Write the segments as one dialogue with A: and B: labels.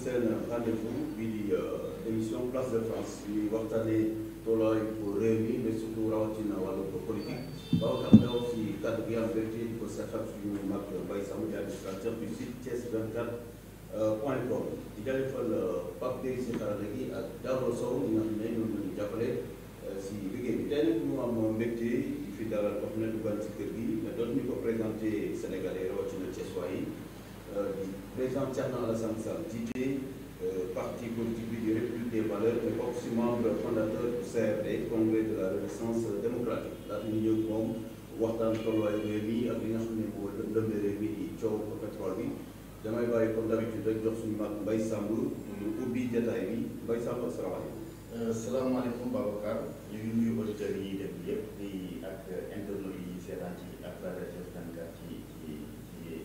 A: seen rendez-vous bii di émission Place de France ñuy waxtaanee tolluwaay pour réew mi mais surtout rawatina wàllu politique Babacar Ndaw si kàddu gi am mbégte di ko seqal suñu mag Mbaye Samb di administrateur du site Thiès24.com di jaajëfal Pape Gueye si xarala gi ak Daouda Sow ñi nga xam ne ñoom la ñu jàppale si liggéey bi tey nag ñu am mbégte di fi dalal wax na dugal si kër gi mais doon ñu ko présenté Sénégalais rawatina Thiessois yi di président Thierno Alassane Sall jiite parti politique bi di République des valeurs mais aussi membre fondateur du CRD congrès de la renaissance démocratique laata ñu ñëw moom waxtaan tolluwaayu réew mi ak li nga xam ne moo lëmbe réew mi di coow pétrole bi damay bàyyi comme d'habitude rek jox suñu mag Mbaye Samb mu ubbi jotaay bi Mbaye Samb asalaamaaleykum.
B: salaamaaleykum Babacar ñu ngi nuyu auditeurs yi def yëpp di ak internautes yi seetaan ci à travers Thiès24 ci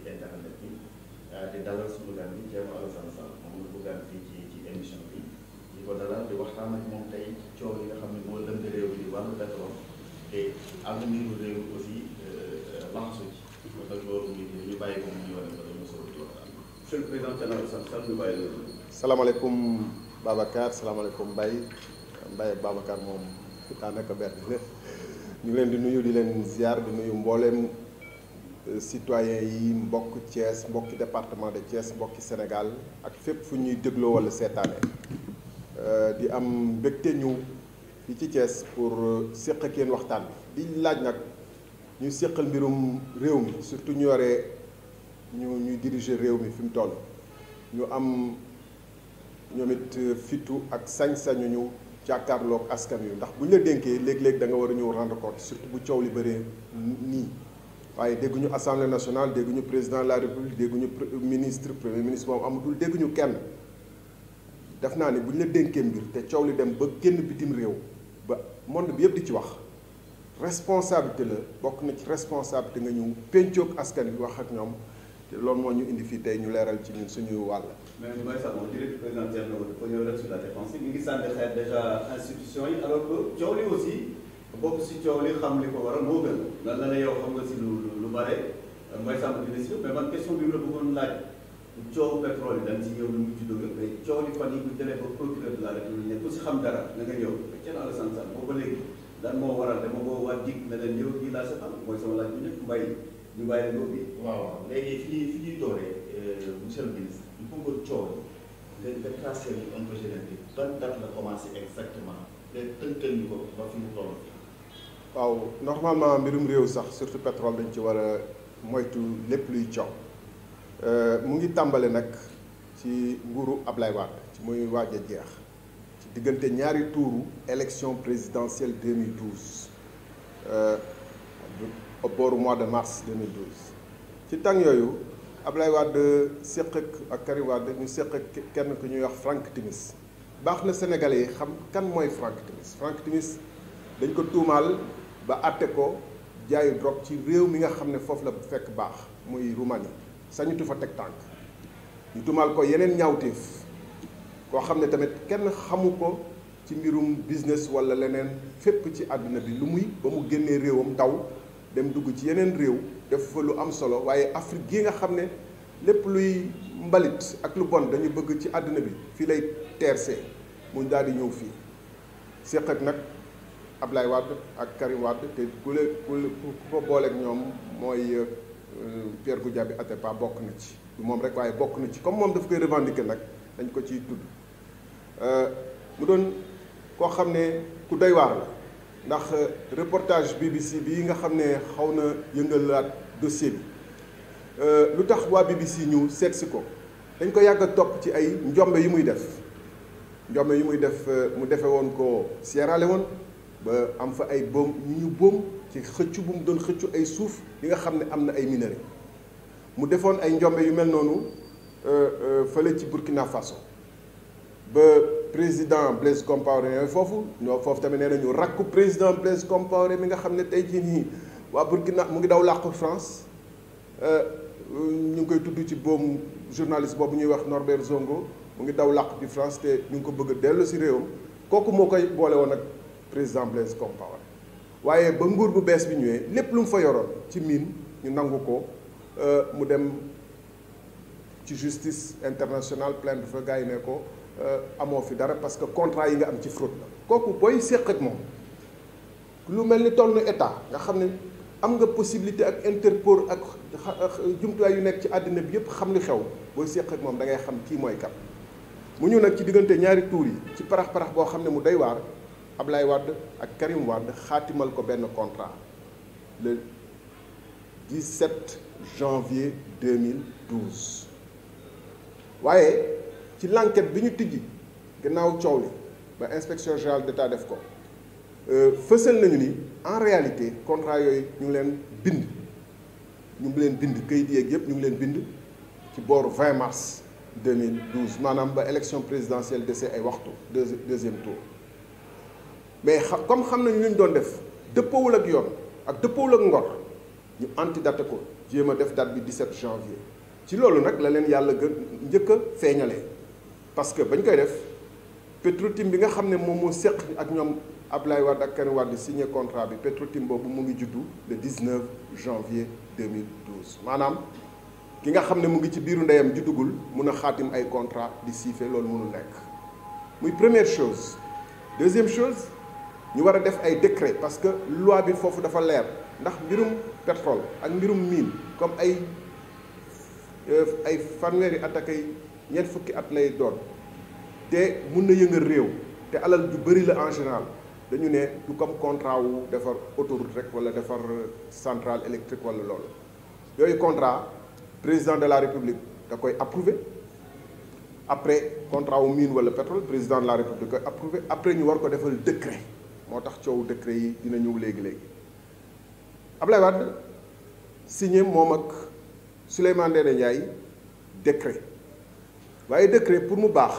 B: internet bi di dalal suñu gan bi Thierno Alassane Sall moom la bëggaan fii ci émission bi di ko dalal di waxtaan ak moom tey coow yi nga xam ne moo lëmb réew mi di wàllu pétrole te avenir u réew aussi laxasu ci kon nag loolu ñu bàyyi ko mu ñëwale ko dañu solo di waxtaan.
A: Monsieur le président Thierno Alassane Sall ñu bàyyi loolu.
C: salaamaaleykum Babacar salaamaaleykum Mbaye ak Babacar moom daanaka benn la ñu leen di nuyu di leen ziar di nuyu mbooleem citoyens yi mbokk Thiès mbokki département de Thiès mbokki Sénégal ak fépp fu ñuy dégloo wala seetaane di am mbégte ñu fii ci Thiès pour séq ak yéen waxtaan bi di laaj nag ñu séqal mbirum réew mi surtout ñu yore ñuy diriger réew mi fi mu toll ñu am ñoom it fitu ak sañ-sañu ñu jàkkaarloog askan wi ndax bu ñu la dénkee léeg-léeg da nga war a ñëw rendre compte surtout bu coow li bëree nii waaye dégguñu assemblée nationale dégguñu président de la république dégguñu ministre premier ministre moom amatul dégguñu kenn def naa ni bu ñu la dénkee mbir te coow li dem ba génn bitim réew ba monde bi yëpp di ci wax responsabilité la bokk na ci responsabilité nga ñëw pencoog askan wi wax ak ñoom te loolu moo ñu indi fii tey ñu leeral ci ñun suñu wàll.
A: mais Mbaye Samb on dirait que président Thierno dafa ñëw rek sur la défense mi ngi sànni xeet déjà institution yi alors que coow li aussi bokk si coow li xam li ko waral moo gën lan la ne yow xam nga si lu bare Mbaye Samb dina si mais man question bi la bëggoon laaj coow pétrole yi dañ si ñëw lu mu ci dóogal mais coow li fan yi bu demee ba procureur de la république ne ku si xam dara na nga ñëw Thierno Alassane Sall boo ba léegi lan moo waral dama boo waa dig ne leen ñëw bii laa si xam mooy sama laaj bu njëkk Mbaye ñu bàyyi leen bi
B: waaw léegi fi ñuy dooree monsieur le ministre il faut que coow nga tracé un peu génétique ban date la commencé exactement nga tënkal ñu ko ba fi mu toll.
C: waaw normalement mbirum réew sax surtout pétrole dañ ci war a moytu lépp luy coow mu ngi tàmbale nag ci nguuru Ablaye Wade ci muy waaj a jeex ci diggante ñaari tuuru élection présidentielle 2012 au booru mois de mars 2012 ci tàng yooyu Ablaye Wade séq ak Karim Wade ñu séq ak kenn ku ñuy wax Franck Timis baax na Sénégalais yi xam kan mooy Franck Timis Franck Timis dañ ko tuumaal ba àtte ko jaayu drogue ci réew mi nga xam ne foofu la fekk baax muy Roumanie sañutu fa teg tànk ñu tuumaal ko yeneen ñaawteef koo xam ne tamit kenn xamu ko ci mbirum business walla leneen fépp ci àdduna bi lu muy ba mu génnee réewam daw dem dugg ci yeneen réew def fa lu am solo waaye Afrique gi nga xam ne lépp luy mbalit ak lu bon dañu bëgg ci àdduna bi fii lay teersee mu daal di ñëw fii séq ak nag Ablaye Wade ak Karim Wade te ku ko booleeg ñoom mooy Pierre Goudiaby Atepa bokk na ci du moom rek waaye bokk na ci comme moom daf koy revendiquer nag dañ ko ciy tudd mu doon koo xam ne ku doy waar la ndax reportage BBC bii nga xam ne xaw na yëngalaat dossier bi lu tax waa BBC ñu seet si ko dañ ko yàgg a topp ci ay njombe yu muy def mu defe woon ko Sierra Leone ba am fa ay boom ñu boom ci xëccu bu mu doon xëccu ay suuf yi nga xam ne am na ay minerais mu defoon ay njombe yu mel noonu fële ci Burkina Faso ba président Blaise Compaoré foofu tamit nee nañu rakku président Blaise Compaoré mi nga xam ne tey jii nii waa Burkina mu ngi daw làqu France ñu ngi koy tudd ci boobu journaliste boobu ñuy wax Norbert Zongo mu ngi daw làqu ci France te ñu ngi ko bëgg a dellu si réewam kooku moo koy boole woon ak président Blaise Compaoré waaye ba nguur bu bees bi ñëwee lépp lu mu fa yoroon ci mine ñu nangu ko mu dem ci justice internationale plainte fa gars yi ne ko amoo fi dara parce que contrat yi nga am ci fraude la. kooku booy séq ak moom lu mel ni toll na état nga xam ne am nga possibilité ak Interpol ak jumtuwaay yu nekk ci àddina bi yëpp xam li xew booy séq ak moom da ngay xam kii mooy kat. mu ñëw nag ci diggante ñaari tuur yi ci parax boo xam ne mu doy waar Ablaye Wade ak Karim Wade xaatimal ko benn contrat le 17 janvier 2012 waaye ci l'enquête bi ñu tijji gannaaw coow li ba inspection générale d'État def ko fësal nañu ni en réalité contrat yooyu ñu ngi leen bind kayit yeeg yëpp ñu ngi leen bind ci booru 20 mars 2012 maanaam ba élection présidentielle dese ay waxtu deuxième tour mais comme xam nañu lu ñu doon def dëppoowul ak yoon ak dëppoowul ak ngor ñu antidaté ko jéem a def date bi 17 janvier ci loolu nag la leen yàlla gën njëkk a feeñalee parce que bañ koy def Petro-Tim bi nga xam ne moom moo seq ak ñoom Ablaye Wade ak Karim Wade signé contrat bi Petro-Tim boobu mu ngi juddu le 19 janvier 2012 maanaam ki nga xam ne mu ngi ci biiru ndeyam juddugul mun a xaatim ay contrat di siife loolu mënul nekk muy première chose. Deuxième chose ñu war a def ay décret parce que loi bi foofu dafa leer ndax mbirum pétrole ak mbirum mine comme ay fanweeri at ak ay ñeent fukki at lay doon te mun na yëngal réew te alal ju bëri la en général dañu ne du comme contrat wu defar autoroute rek wala defar centrale électrique wala loolu yooyu contrat président de la république da koy approuvé après contrat wu mine wala pétrole président de la république da koy approuvé après ñu war ko defal décret moo tax coow décret yi dina ñëw léegi-léegi Ablaye Wade signé moom ak Souleymane Ndéné Ndiaye décret waaye décret pour mu baax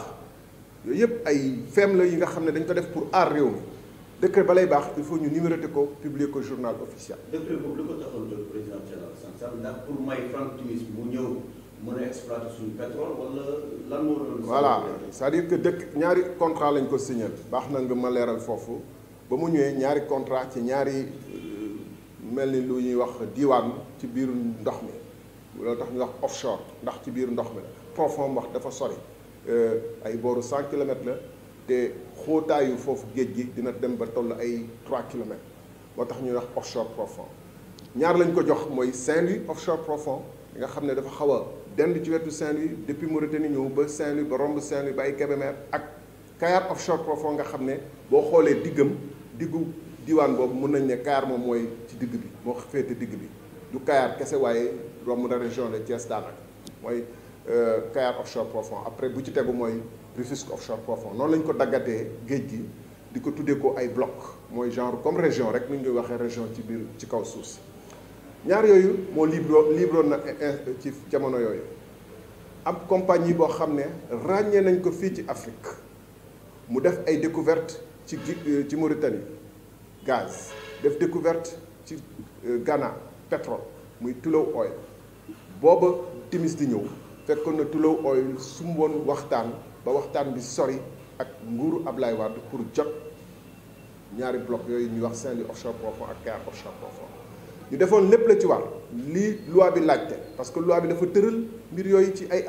C: yooyu yëpp ay feem la yi nga xam ne dañ ko def pour aar réew mi décret ba lay baax il faut ñu numéroter ko publier ko journal officiel.
A: décret boobu li ko taxoon jóg président Thiel ndax pour may Franck Timis mu ñëw mën a exploiter suñu pétrole wala lan moo doon.
C: voilà c'est-à-dire que ñaari contrat lañ ko signé baax na nga ma leeral foofu ba mu ñëwee ñaari contrat ci ñaari mel ni lu ñuy wax diwaan ci biir ndox mi loolu tax ñuy wax offshore ndax ci biir ndox mi la profond wax dafa sori ay booru 100 kilomètres la te xóotaayu foofu géej gi dina dem ba toll ay 3 kilomètres moo tax ñuy wax offshore profond ñaar lañ ko jox mooy Saint-Louis offshore profond nga xam ne dafa xaw a dend ci wetu Saint-Louis depuis Mauritanie ñëw ba Saint-Louis ba romb Saint-Louis ba ay Kébémer ak Kayar offshore profond nga xam ne boo xoolee diggu diwaan boobu mun nañ ne Kayar moom mooy ci digg bi moo féete digg bi du Kayar kese waaye romb na région de Thiès daanaka mooy Kayar offshore profond après bu ci tegu mooy Rufisque offshore profond noonu lañ ko daggatee géej gi di ko tuddee ko ay bloc mooy genre comme région rek nu ñu koy waxee région ci biir ci kaw suuf si ñaar yooyu moo libroon na ci jamono yooyu ab compagnie boo xam ne ràññee nañ ko fii ci Afrique mu def ay découverte ci Mauritanie gaz def découverte ci Ghana pétrole muy Tullow Oil booba timis di ñëw fekkoon na Tullow Oil sumboon waxtaan ba waxtaan bi sori ak nguuru Ablaye Wade pour jot ñaari bloc yooyu ñuy wax Saint-Louis offshore profond ak Kayar offshore profond ñu defoon lépp la ci war lii loi bi laajte parce que loi bi dafa tëral mbir yooyu ci ay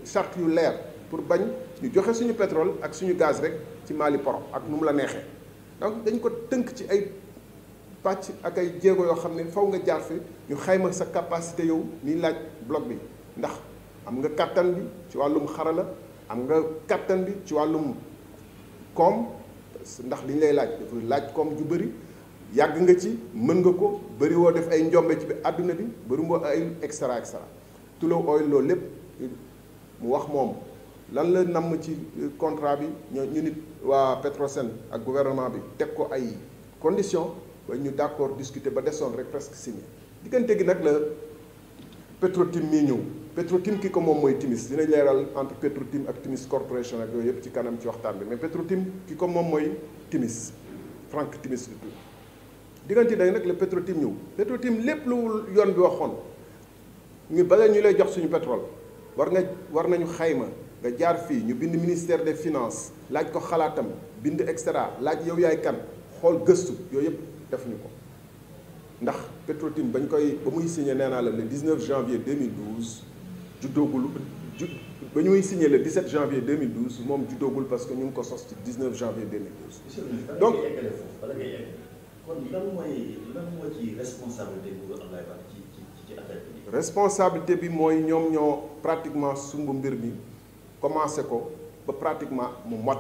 C: charte yu leer pour bañ ñu joxe suñu pétrole ak suñu gaz rek ci Mali poro ak nu mu la neexee donc dañ ko tënk ci ay pàcc ak ay jéego yoo xam ne faw nga jaar fi ñu xayma sa capacité yow miy laaj bloc bi ndax am nga kattan bi ci wàllum xarala am nga kattan bi ci wàllum koom ndax li ñu lay laaj dafa laaj koom ju bëri yàgg nga ci mën nga ko bëri woo def ay njombe ci bi àdduna bi bëri woo ay extra Tullow Oil loolu lépp mu wax moom lan la namm ci contrat bi ñu nit waa Petrosen ak gouvernement bi teg ko ay conditions ba ñu d'accord discuter ba desoon rek presque signé diggante gi nag la Petro-Tim mii ñëw Petro-Tim ki ko moom mooy Timis dinañ leeral entre Petro-Tim ak Timis Corporation ak yooyu yëpp ci kanam ci waxtaan bi mais Petro-Tim ki ko moom mooy Timis Franck Timis lu tudd diggante nag la Petro-Tim ñëw Petro-Tim lépp lu yoon bi waxoon ñu bala ñu lay jox suñu pétrole war nañu xayma nga jaar fii ñu bind ministère des finances laaj ko xalaatam bind extra laaj yow yaay kan xool gëstu yooyu yëpp defuñu ko ndax Petro-Tim ba muy signé nee naa la le 19 janvier 2012 juddoogul ba ñuy signé le 17 janvier 2012 moom juddoogul parce que ñu ngi ko sos ci 19 janvier 2012. donc
B: kon lan moo ci responsabilité bu Abdoulaye Wade ci affaire bi.
C: responsabilité bi mooy ñoom ñoo pratiquement sumb mbir mi commencé ko ba pratiquement mu mot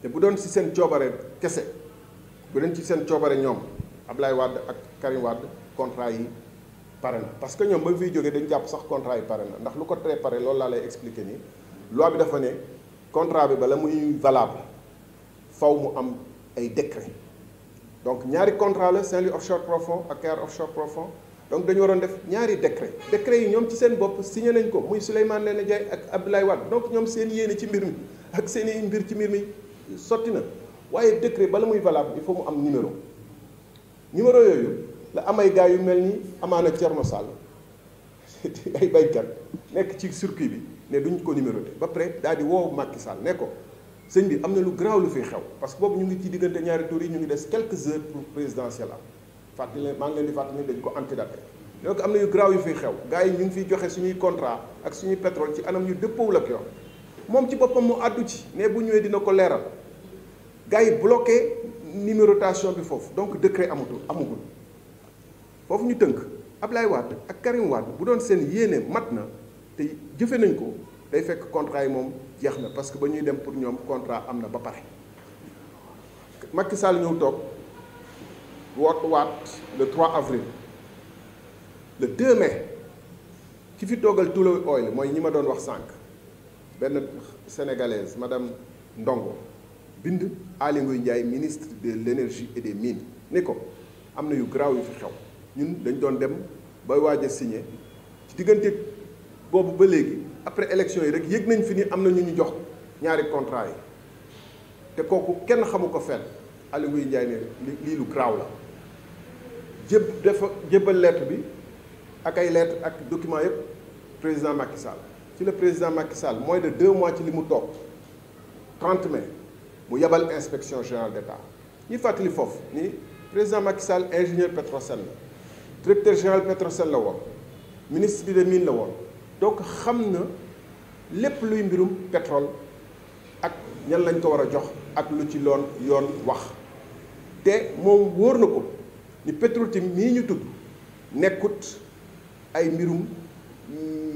C: te bu doon ci seen coobare kese bu doon ci seen coobare ñoom Abdoulaye Wade ak Karim Wade contrat yi pare na parce que ñoom ba fiy jógee dañu jàpp sax contrat yi pare na ndax lu ko tere pare loolu laa lay expliquer nii loi bi dafa ne contrat bi bala muy valable faw mu am ay décret donc ñaari contrat la Saint-Louis offshore profond ak Kayar offshore profond donc dañu waroon def ñaari décret yi ñoom ci seen bopp signé nañ ko muy Souleymane Ndéné Ndiaye ak Abdoulaye Wade donc ñoom seen yéene ci mbir mi ak seen i mbir ci mbir mi sotti na waaye décret bala muy valable il faut mu am numéro yooyu la am ay gars yu mel ni amaana Thierno Sall ay baykat nekk ci circuit bi ne duñ ko numéroté ba pare daal di woo Macky Sall ne ko sëñ bi am na lu garaaw lu fiy xew parce que boobu ñu ngi ci diggante ñaari tour yi ñu ngi des quelques heures pour présidentielle am fàttali leen maa ngi leen di fàttali dañ ko antidaté donc am na yu garaaw yu fiy xew gars yi ñu ngi fiy joxe suñuy contrat ak suñuy pétrole ci anam yu dëppoowul ak yoon moom ci boppam mu àddu ci ne bu ñëwee dina ko leeral gars yi bloqué numérotation bi foofu donc décret amugul foofu ñu tënk Abdoulaye Wade ak Karim Wade bu doon seen yéene mat na te jëfe nañ ko day fekk contrat yi moom jeex na parce que ba ñuy dem pour ñoom contrat am na ba pare Macky Sall ñëw toog waat le 3 avril le 2 mai ki fi toogal Tullow Oil mooy ñi ma doon wax sànq benn sénégalaise madame Ndongo bind Aly Ngouille Ndiaye ministre de l'énergie et des mines ni ko am na yu garaaw yu fi xew ñun dañ doon dem bay waaj a signé ci diggante boobu ba léegi après élection yi rek yëg nañ fi ni am na ñu jox ñaari contrat yi te kooku kenn xamu ko fenn Aly Ngouille Ndiaye ne lii lu garaaw la jébbal lettre bi ak ay lettre ak document yëpp président Macky Sall ci le président Macky Sall moins de 2 mois ci li mu toog 30 mai mu yebal inspection générale d'État ñuy fàttali foofu ni président Macky Sall ingénieur Petrosen la directeur général Petrosen la woon ministre des mines la woon donc xam na lépp luy mbirum pétrole ak ñan lañ ko war a jox ak lu ci loon yoon wax te moom wóor na ko ni Petro-Tim mii ñu tudd nekkut ay mbirum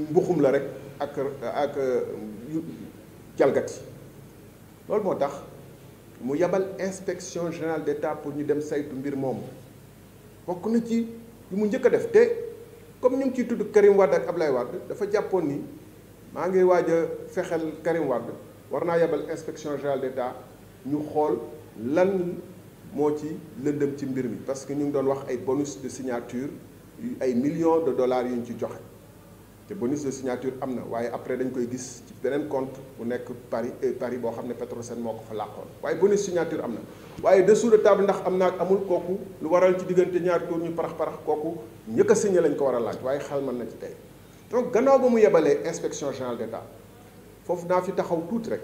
C: mbuxum la rek ak jalgati loolu moo tax mu yabal inspection générale d'État pour ñu dem saytu mbir moomu bokk na ci yu mu njëkk a def te comme ñu ngi ciy tudd Karim Wade ak Abdoulaye Wade dafa jàppoon ni maa ngi waaj a fexeel Karim Wade war naa yabal inspection générale d'État ñu xool lan moo ci lëndëm ci mbir mi parce que ñu ngi doon wax ay bonus de signature ay millions de dollars yu ñu ci joxe te bonus de signature am na waaye après dañ koy gis ci beneen compte bu nekk Paris boo xam ne Petrosen moo ko fa làqoon waaye bonus signature am na waaye dessous de table ndax am na ak amul kooku lu waral ci diggante ñaari tour ñu parax kooku ñëkk a signé lañ ko war a laaj waaye xel mën na ci tey donc gannaaw ba mu yebalee inspection générale d'État foofu naa fi taxaw tuuti rek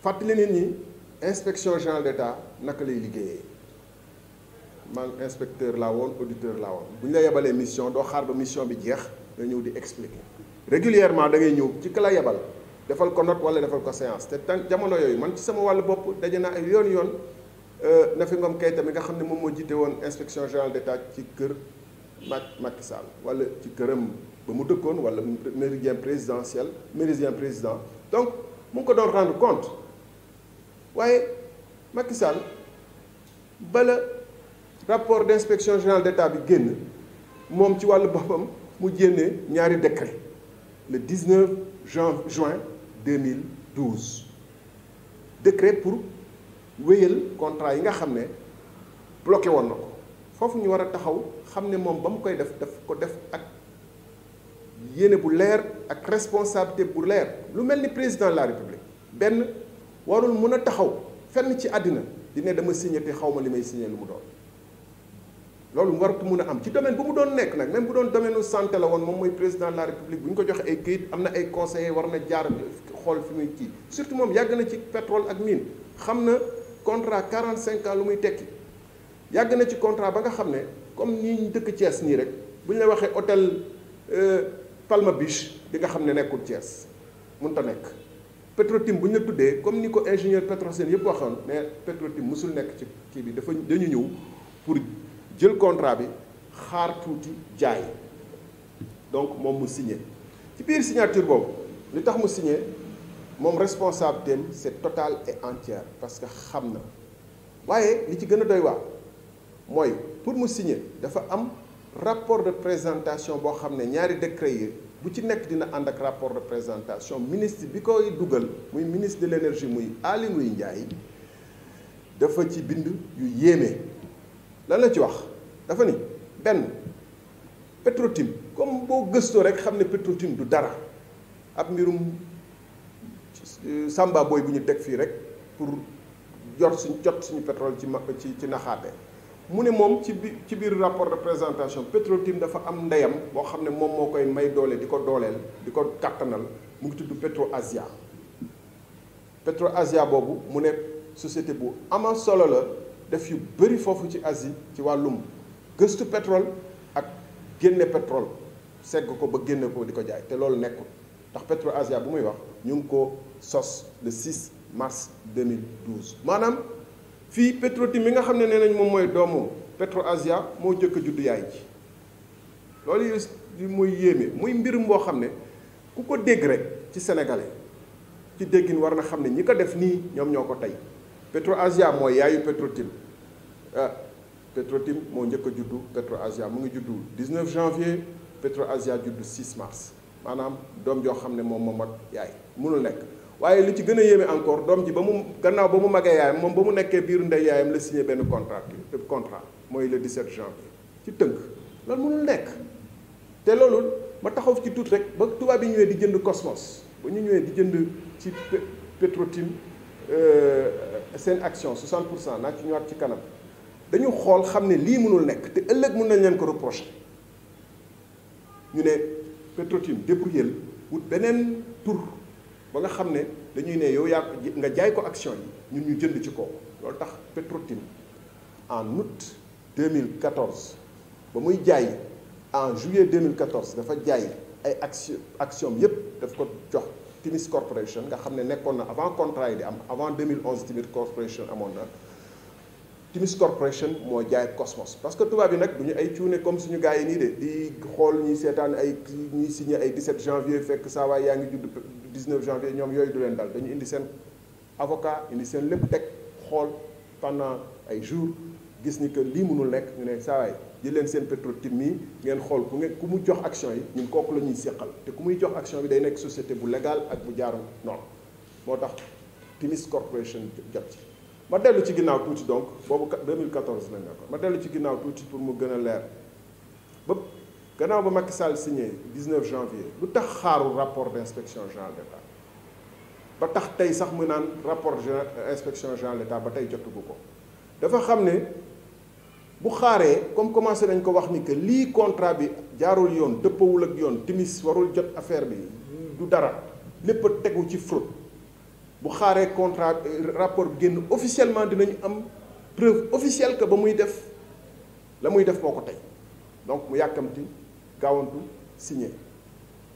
C: fàttali nit ñi inspection générale d'État naka lay liggéeyee man inspecteur laa woon auditeur laa woon bu ñu la yebalee mission doo xaar ba mission bi jeex nga ñëw di expliquer régulièrement da ngay ñëw ci ka la yebal defal ko note wala defal ko séance te tant jamono yooyu man ci sama wàllu bopp daje naa ay yoon Nafi Ngom Keïta mi nga xam ne moom moo jiite woon inspection générale d'État ci kër Macky Sall wala ci këram ba mu dëkkoon wala méridien président donc mu ngi ko doon rendre compte waaye Macky Sall bala rapport d'inspection générale d'État bi génn moom ci wàllu boppam mu génnee ñaari décret le 19 juin 2012 décret pour wéyal contrat yi nga xam ne bloqué woon na ko foofu ñu war a taxaw xam ne moom ba mu koy daf ko def ak yéene bu leer ak responsabilité bu leer lu mel ni président de la République benn warul mun a taxaw fenn ci àddina di ne dama signé te xaw ma li may signé lu mu doon loolu waratu mun a am ci domaine bu mu doon nekk nag même bu doon domaine u santé la woon moom mooy président de la République bu ñu ko joxe ay këyit am na ay conseillers war na jaar xool fi muy kii surtout moom yàgg na ci pétrole ak mine xam na contrat 45 ans lu muy tekki yàgg na ci contrat ba nga xam ne comme nii ñu dëkk Thiès nii rek bu ñu la waxee hôtel Palma Beach di nga xam ne nekkul Thiès mënut a nekk. Petro-Tim bu ñu la tuddee comme ni ko ingénieur Petrosen yëpp waxoon mais Petro-Tim musul nekk ci kii bi dañu ñëw pour jël contrat bi xaar tuuti jaay donc moom mu signé ci biir signature boobu li tax mu signé moom responsabilité am c'est total et entière parce que xam na waaye li ci gën a doy waar mooy pour mu signé dafa am rapport de présentation boo xam ne ñaari décret yi bu ci nekk dina ànd ak rapport de présentation ministre bi koy dugal muy ministre de l'énergie muy Aly Ngouille Ndiaye dafa ci bind yu yéeme lan la ci wax dafa ni benn Petro-Tim comme boo gëstoo rek xam ne Petro-Tim du dara ab mbirum samba boy bu ñu teg fii rek pour jot suñu pétrole ci naxaate mu ne moom ci biir rapport de présentation Petro-Tim dafa am ndeyam boo xam ne moom moo koy may doole di ko dooleel di ko kàttanal mu ngi tudd Petro-Asia Petro-Asia boobu mu ne société bu ama solo la def yu bëri foofu ci Asie ci wàllum gëstu pétrole ak génne pétrole segg ko ba génne ko di ko jaay te loolu nekkul ndax Petro-Asia bu muy wax ñu ngi ko sos le 6 mars 2012 maanaam fii Petro-Tim mi nga xam ne nee nañ moom mooy doomu Petro-Asia moo jëkk a juddu yaay ji loolu yi muy yéeme muy mbirum boo xam ne ku ko dégg rek ci sénégalais ci déggin war na xam ne ñi ko def nii ñoom ñoo ko tey Petro-Asia mooy yaayu Petro-Tim Petro-Tim moo njëkk a juddu Petro-Asia mu ngi juddu 19 janvier Petro-Asia juddu 6 mars maanaam doom joo xam ne moom moo mag yaay mënul nekk waaye li ci gën a yéeme encore doom ji ba mu gannaaw ba mu magee yaayam moom ba mu nekkee biiru ndey yaayam la signé benn contrat mooy le 17 janvier ci tënk loolu mënul nekk te loolu ma taxaw ci tuut rek ba tubaab yi ñëwee di jënd Cosmos ba ñu ñëwee di jënd ci Petro-Tim seen action 60% naa ci ñëwaat ci kanam dañu xool xam ne lii mënul nekk te ëllëg mën nañ leen ko reprocher ñu ne Petro-Tim débrouillé wut beneen tur ba nga xam ne dañuy ne yow yaa nga jaay ko action yi ñun ñu jënd ci kooku loolu tax Petro-Tim en août 2014 ba muy jaay en juillet 2014 dafa jaay ay action yépp daf ko jox Timis Corporation nga xam ne nekkoon na avant contrat yi di am avant 2011 Timis Corporation amoon na Timis Corporation moo jaay Cosmos parce que tubaab yi nag du ñu ay cuune comme suñu gars yi nii de di xool ñuy seetaan ay ñuy signé ay 17 janvier fekk saa waay yaa ngi judd 19 janvier ñoom yooyu du leen dal dañu indi seen avocat indi seen lépp teg xool pendant ay jours gis ni que lii mënul nekk ñu ne saa waay jël leen seen Petro-Tim mii ngeen xool ku mu jox action yi ñun kooku la ñuy séqal te ku muy jox action bi day nekk société bu légal ak bu jaaru non moo tax Timis Corporation jot ci ma dellu ci ginnaaw tuuti donc boobu 2014 lañ nekkoon ma dellu ci ginnaaw tuuti pour mu gën a leer ba gannaaw ba Macky Sall signé 19 janvier lu tax xaaru rapport d'inspection générale d'État ba tax tey sax mu naan rapport inspection générale d'État ba tey jotugu ko dafa xam ne bu xaaree comme commencé nañ ko wax ni que lii contrat bi jaarul yoon dëppawul ak yoon Timis warul jot affaire bi du dara lépp a tegu ci fraude bu xaaree contrat rapport bi génn officiellement dinañu am preuve officielle que ba muy def la muy def moo ko tey donc mu yàkkamti gaawantu signé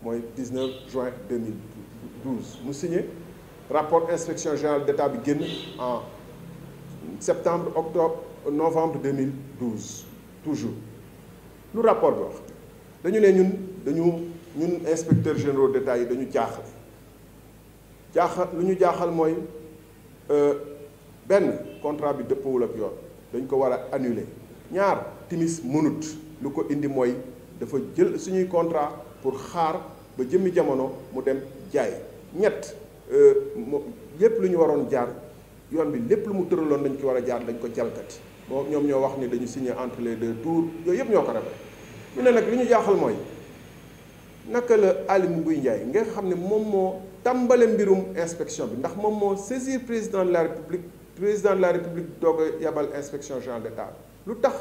C: mooy 19 juin 2012 mu signé rapport inspection générale d'État bi génn en septembre octobre novembre 2012 toujours lu rapport bi wax dañu ne ñun inspecteurs généraux d'État yi dañu jaaxal lu ñu jaaxal mooy benn contrat bi dëppawul ak yoon dañ ko war a annuler ñaar Timis mënut lu ko indi mooy dafa jël suñuy contrat pour xaar ba jëmmi jamono mu dem jaay ñett lépp lu ñu waroon jaar yoon bi lépp lu mu tëraloon dañ ko war a jaar dañ ko jalgati bon ñoom ñoo wax ni dañu signé entre les deux tours yooyu yëpp ñoo ko rafet ñu ne nag li ñu jaaxal mooy naka la Aly Ngouille Ndiaye nga xam ne moom moo tàmbale mbirum inspection bi ndax moom moo saisir président de la république doog a yabal inspection générale d'État lu tax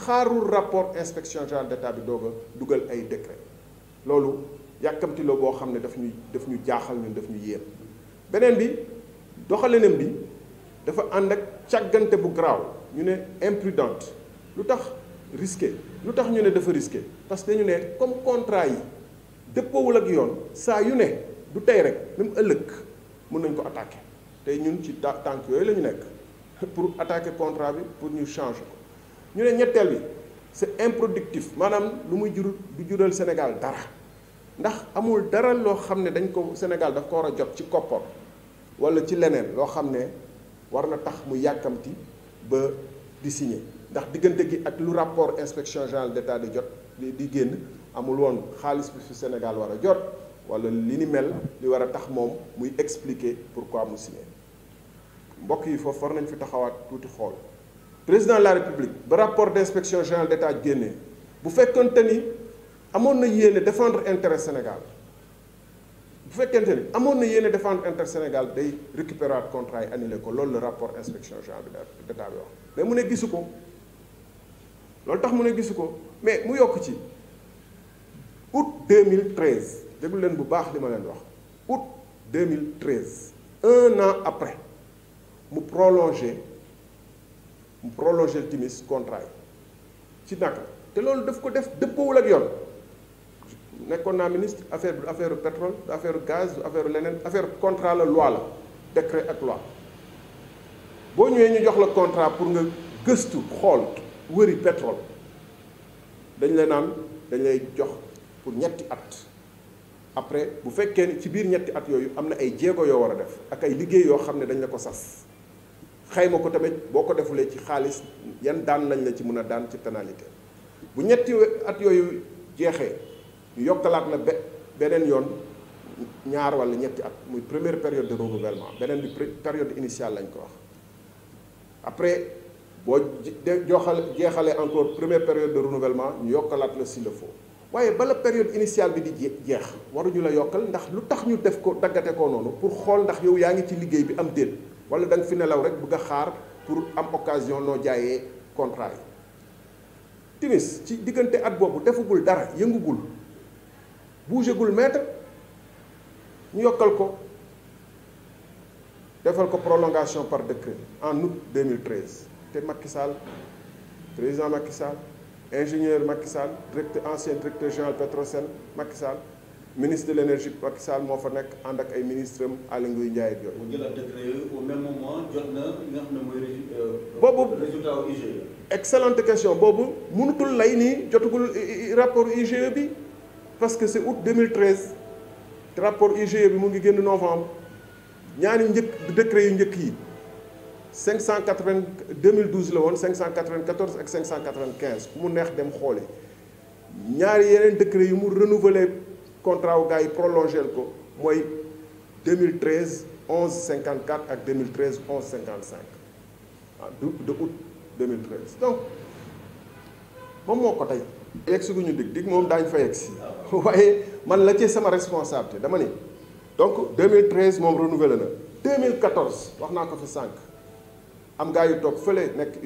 C: xaarul rapport inspection générale d'État bi doog a dugal ay décret loolu yàkkamti la boo xam ne daf ñu jaaxal ñun daf ñu yéem beneen bi doxalinam bi dafa ànd ak càggante bu garaaw ñu ne imprudente lu tax risqué lu tax ñu ne dafa risqué parce que dañu ne comme contrat yi dëppoowul ak yoon saa yu ne du tey rek même ëllëg mën nañ ko attaquer tey ñun ci tànk yooyu la ñu nekk pour attaquer contrat bi pour ñu changer ko ñu ne ñetteel bi c'est improductif maanaam lu muy jur du jural Sénégal dara ndax amul dara loo xam ne dañ ko Sénégal daf ko war a jot ci koppar walla ci leneen loo xam ne war na tax mu yàkkamti ba di signer ndax diggante gi ak lu rapport inspection générale d'État di jot di génn amul woon xaalis bi fi Sénégal war a jot walla li ni mel li war a tax moom muy expliquer pourquoi mu signer mbokk yi foofu war nañ fi taxawaat tuuti xool président de la République ba rapport d'inspection générale d'État génnee bu fekkonte ni amoon na yéene défendre intérêt Sénégal bu fekkente ni amoon na yéene défendre intérêt Sénégal day récupérer contrat yi annulé ko loolu le rapport inspection générale d'État bi wax mais mu ne gisu ko loolu tax mu ne gisu ko mais mu yokk ci août 2013 déglu leen bu baax li ma leen wax août 2013 un an après mu prolongé Timis contrat yi ci naka te loolu daf ko def dëppoowul ak yoon nekkoon naa ministre affaire pétrole affaire gaz affaire leneen affaire contrat la loi la décret ak loi boo ñëwee ñu jox la contrat pour nga gëstu xool wëri pétrole dañ lay naan dañ lay jox pour ñetti at après bu fekkee ni ci biir ñetti at yooyu am na ay jéego yoo war a def ak ay liggéey yoo xam ne dañ la ko sas xayma ko tamit boo ko defulee ci xaalis yan daan lañ la ci mën a daan ci pénalité bu ñetti at yooyu jeexee ñu yokkalaat la beneen yoon ñaar walla ñetti at muy première période de renouvellement beneen bi période initiale lañ ko wax après boo jeexalee encore première période de renouvellement ñu yokkalaat la s'il le faut waaye bala période initiale bi di jeex waruñu la yokkal ndax lu tax ñu def ko daggate ko noonu pour xool ndax yow yaa ngi ci liggéey bi am déet wala da nga fi nelaw rek bëgg a xaar pour am occasion noo jaayee contrat yi Timis ci diggante at boobu defagul dara yëngugul bougégul mètre ñu yokkal ko defal ko prolongation par décret en août 2013 te Macky Sall président Macky Sall ingénieur Macky Sall ancien directeur général Petrosen Macky Sall ministre de l'énergie Macky Sall moo fa nekk ànd ak ay ministre am Aly Ngouille Ndiaye ak yooyu.
A: mu jëlaat décret yooyu au même moment jot na li nga xam ne mooy
C: boobu
A: résultat wu IGE.
C: excellente question boobu mënutul lay nii jotagul rapport IGE bi parce que c'est août 2013 rapport IGE bi mu ngi génn novembre ñaari décret yu njëkk yi 2012 la woon 594 ak 595 ku mu neex dem xoole ñaari yeneen décret yu mu renouveler contrat wu gars yi prolongé ko mooy 2013 1154 ak 2013 1155 ah de août 2013 donc moom moo ko tey. yegg si gu ñu dig moom daañu fa yegg si waaye man la ci sama responsabilité dama ni donc 2013 moom renouvelé na 2014 wax naa ko fi sànq am gars yu toog fële nekk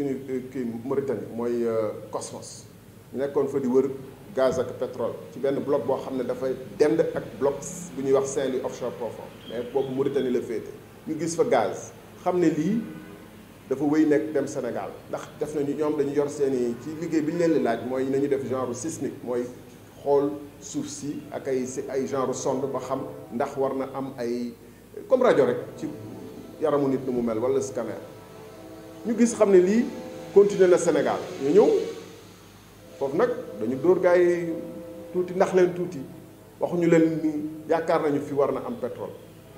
C: kii Mauritanie mooy Cosmos ñu nekkoon fa di wër gaz ak pétrole ci benn bloc boo xam ne dafay dend ak bloc bu ñuy wax Saint-Louis offshore profond mais boobu Mauritanie la féete ñu gis fa gaz xam ne lii dafa wéy nekk dem Sénégal ndax def nañu ñoom dañu yor seeni ci liggéey bi ñu leen di laaj mooy nañu def genre sismique mooy xool suuf si ak ay genre sonde ba xam ndax war na am ay comme rajo rek ci yaramu nit nu mu mel wala scanner ñu gis xam ne lii continuer na Sénégal ñu ñëw foofu nag dañu dóor gars yi tuuti ndax leen tuuti waxuñu leen ni yaakaar nañu fi war na am pétrole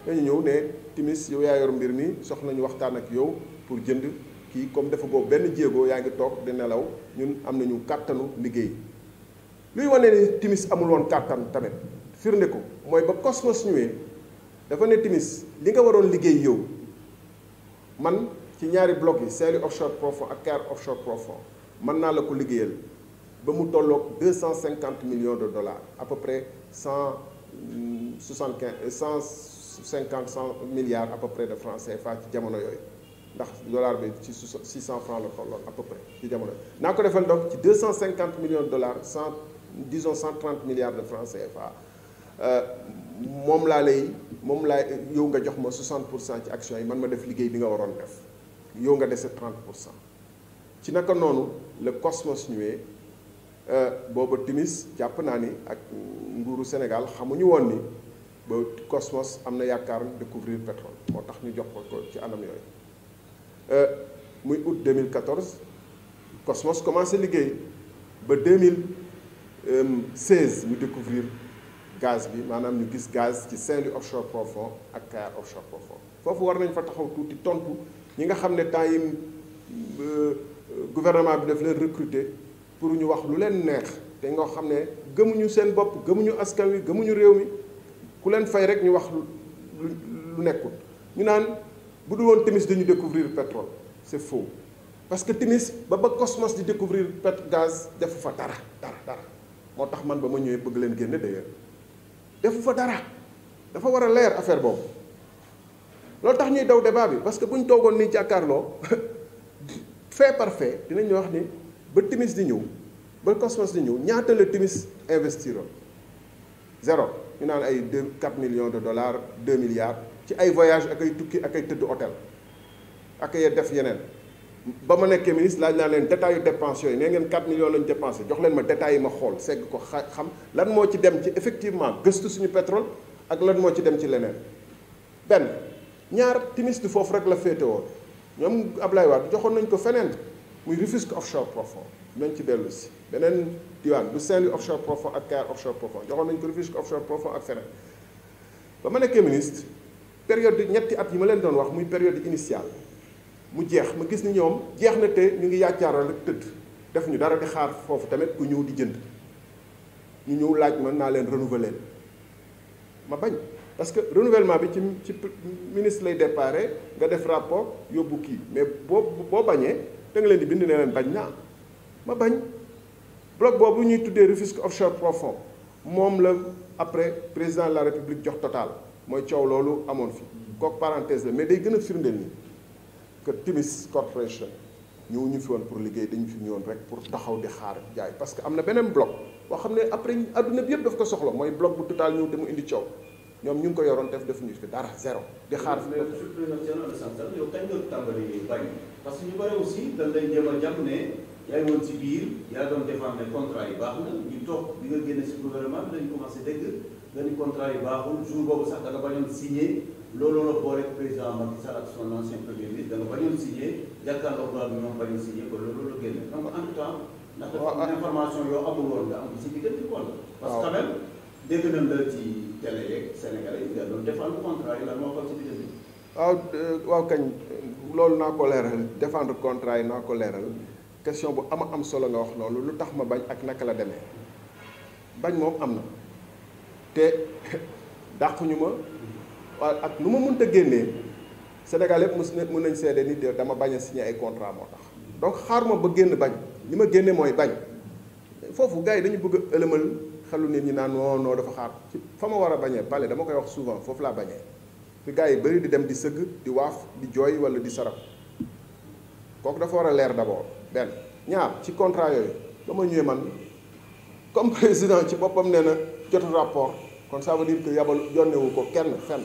C: dañu ñëw ne Timis yow yaa yor mbir mi soxla nañu waxtaan ak yow pour jënd kii comme dafa boobu benn jéego yaa ngi toog di nelaw ñun am nañu kàttanu liggéey luy wane ni Timis amul woon kàttan tamit firnde ko mooy ba Cosmos ñëwee dafa ne Timis li nga waroon liggéey yow man ci ñaari bloc yi Saint-Louis offshore profond ak Caire offshore profond mën naa la ko liggéeyal ba mu tolloog 250 millions de dollars à peu près 150 milliards à peu près de francs CFA ci jamono yooyu ndax dollar bi ci 600 francs la tolloon à peu près ci jamono yooyu naa ko defal donc ci 250 millions de dollars disons 130 milliards de francs CFA moom laa yow nga jox ma 60% ci actions yi man ma def liggéey bi nga waroon def yow nga dese 30% ci naka noonu le Cosmos ñëwee booba timis jàpp naa ni ak nguuru Sénégal xamuñu woon ni ba Cosmos am na yaakaar découvrir pétrole moo tax ñu jox ko ci anam yooyu muy août 2014 Cosmos commencé liggéey ba 2016 ñu découvrir gaz bi maanaam ñu gis gaz ci Saint-Louis offshore profond ak Kayar offshore profond foofu war nañ fa taxaw tuuti tontu ñi nga xam ne temps yi gouvernement bi daf leen recruter pour ñu wax lu leen neex te nga xam ne gëmuñu seen bopp gëmuñu askan wi gëmuñu réew mi ku leen fay rek ñu wax lu nekkul ñu naan bu dul woon Timis dañu découvrir pétrole c'est faux parce que Timis ba Cosmos di découvrir gaz defu fa dara moo tax man ba ma ñëwee bëgg leen génne d'ailleurs defu fa dara dafa war a leer affaire boobu loolu tax ñuy daw débat bi parce que bu ñu toogoon nii jàkkaarloo fait par fait dinañu wax ni ba Timis di ñëw ba Cosmos di ñëw ñaata la Timis investiroon zéro ñu naan ay 4 millions de dollars 2 milliards ci ay voyage ak ay tukki ak ay tëdd hôtel ak ay def yeneen ba ma nekkee ministre laaj naa leen détails yu dépenses yooyu nee ngeen 4 millions lañu dépensé jox leen ma détails yi ma xool segg ko xam lan moo ci dem ci effectivement gëstu suñu pétrole ak lan moo ci dem ci leneen benn ñaar Timis du foofu rek la féete woon ñoom Ablaye Wade joxoon nañ ko feneen muy Rufisque offshore profond nañ ci dellu si beneen diwaan du Saint-Louis offshore profond ak Kayar offshore profond joxoon nañ ko Rufisque offshore profond ak feneen ba ma nekkee ministre période ñetti at yi ma leen doon wax muy période initiale mu jeex ma gis ni ñoom jeex na te ñu ngi yaacaaral rek tëdd def ñu dara di xaar foofu tamit ku ñëw di jënd ñu ñëw laaj ma naa leen renouveler ma bañ parce que renouvellement bi ci ministre lay déparé nga def rapport yóbbu kii mais boo bañee da nga leen di bind ne leen bañ naa ma bañ bloc boobu ñuy tuddee Rufisque offshore profond moom la après président de la république jox Total mooy coow loolu amoon fi kooku parenthèse la mais day gën a firndeel ni que Timis Corporation ñëw ñu fi woon pour liggéey dañu fi ñëwoon rek pour taxaw di xaar jaay parce que am na beneen bloc boo xam ne après adduna bi yëpp daf ko soxla mooy bloc bu Total ñëw te mu indi coow ñoom ñu ngi ko yoroon defuñu fi dara zéro di xaar fi
A: yow kañ nga tàmbali bañ parce que ñu bëri aussi dañ lay jéem a jàpp ne yaa ngi woon ci biir yaa doon défendre ne contrat yi baax na ñu toog bi nga génne si gouvernement bi dañu commencé dégg nga ni contrat yi baaxul jour boobu sax da nga bañoon signé loolu la boole président Macky Sall ak son ancien premier ministre da nga bañoon signé jàkkaarloo ba ñoom bañoon signé ko loolu la génne donc en tout temps ndax dafa am information yoo amul woon nga am si diggante kon parce que quand même dégg nañ la ci télé yeeg Sénégalais yi nga doon défendre contrat yi lan moo xam si diggante
C: waaw kañ loolu naa ko leeral défendre contrat yi naa ko leeral question bu am solo nga wax loolu lu tax ma bañ ak naka la demee bañ moom am na te dàquñu ma waaye ak nu ma mënta génnee Sénégal yëpp mën nañ seede ni dama bañ a signé ay contrat moo tax donc xaaruma ba génn bañ li ma génne mooy bañ foofu gars yi dañu bëgg a ëlëmal xelu nit ñi naan non dafa xaar ci fa ma war a bañee pale dama koy wax souvent foofu laa bañee fi gars yi bëri di dem di sëgg di waaf di jooy wala di sarab kooku dafa war a leer d'abord benn ñaar ci contrat yooyu ba ma ñëwee man comme président ci boppam nee na jotu rapport kon ça veut dire que yabal yónnewu ko kenn fenn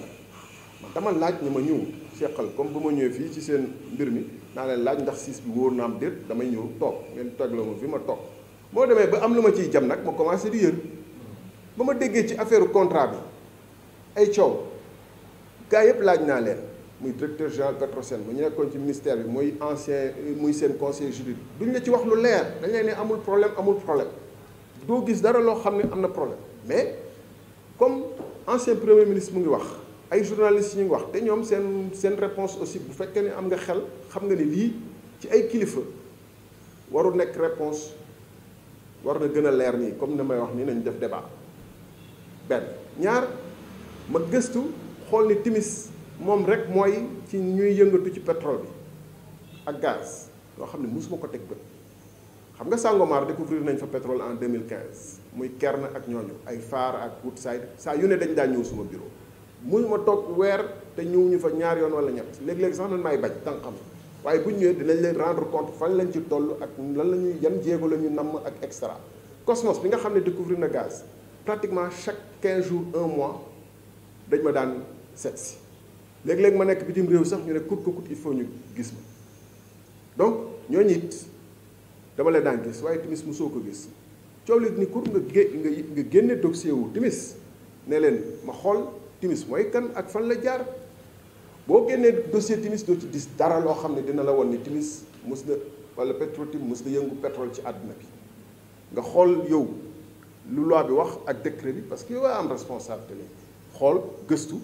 C: man dama laaj ñu ma ñëw seqal comme bu ma ñëwee fii ci seen mbir mi naa leen laaj ndax siis bi wóor na am déet damay ñëw toog ngeen tegloo ma fi ma toog moo demee ba am lu ma ciy jam nag ma commencé di yër ba ma déggee ci affaire contrat bi ay coow gars yëpp laaj naa leen muy directeur général Petrosen bu ñu nekkoon ci ministère bi muy ancien muy seen conseiller juridique duñ la ci wax lu leer dañ leen ne amul problème doo gis dara loo xam ne am na problème mais comme ancien premier ministre mu ngi wax ay journalistes ñu ngi wax te ñoom seen réponse aussi bu fekkee ne am nga xel xam nga ni lii ci ay kilifa waru nekk réponse war na gën a leer nii comme ni may wax nii nañu def débat benn ñaar ma gëstu xool ni Timis moom rek mooy ci ñuy yëngatu ci pétrole bi ak gaz loo xam ne mosuma ko teg bët xam nga Sangomar découvrir nañ fa pétrole en 2015 muy Kern ak ñooñu ay Far ak Woodside saa yu ne dañ daan ñëw suma bureau mënuma toog weer te ñëwuñu fa ñaar yoon wala ñett léeg-léeg sax man maay bañ tànk xam waaye bu ñu ñëwee dinañ leen rendre compte fan lañ ci toll ak lan la ñuy yan jéego la ñu namm ak extra Cosmos bi nga xam ne découvrir na gaz pratiquement chaque 15 jours 1 mois dañ ma daan seet si léeg-léeg ma nekk bitim réew sax ñu ne coûte que coûte il faut ñu gis ma donc ñooñu it dama leen daan gis waaye Timis mosoo ko gis coow li ni kur nga génne dossier wu Timis ne leen ma xool Timis mooy kan ak fan la jaar boo génnee dossier Timis doo ci gis dara loo xam ne dina la won ni Timis mus na wala Petro-Tim mus na yëngu pétrole ci àdduna bi nga xool yow lu loi bi wax ak décret bi parce que yow am responsabilité la xool gëstu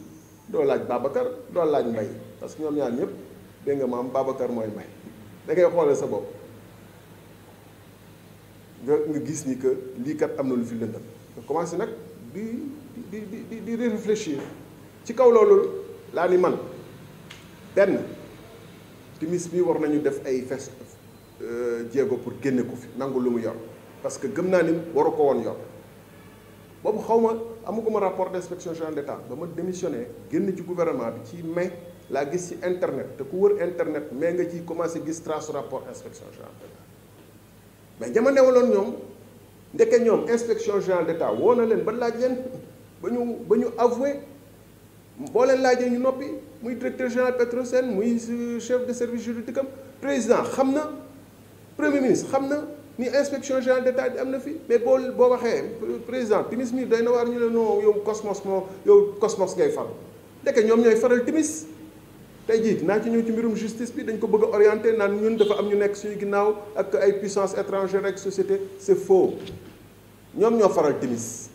C: doo laaj Babacar doo laaj Mbaye parce que ñoom ñaar ñëpp dégg nga maam Babacar mooy Mbaye da ngay xoolee sa bopp nga gis ni que lii kat am na lu fi lëndam nga commencé nag di réfléchir ci kaw loolu laa ni man benn Timis bi war nañu def ay jéego pour génne ko fi nangu lu mu yor parce que gëm naa ni waru ko woon yor boobu xaw ma amuguma rapport d'inspection générale d'État ba ma démissionné génn ci gouvernement bi ci mai laa gis ci internet te ku wër internet mais nga ci commencé gis trace rapport inspection générale d'État mais jama newaloon ñoom ndeke ñoom inspection générale d'État woo na leen ba laaj leen ba ñu avoué boo leen laajee ñu noppi muy directeur général Petrosen muy chef de service juridique am président xam na premier ministre xam na ni inspection générale d'État di am na fi mais boo waxee président Timis mi day na waar ñu ne non yow Cosmos ngay far ndeke ñoom ñooy faral Timis tey jii dinaa ci ñëw ci mbirum justice bi dañ ko bëgg a orienté naan ñun dafa am ñu nekk suñu ginnaaw ak ay puissance étrangère ak société c'est faux ñoom ñoo faral Timis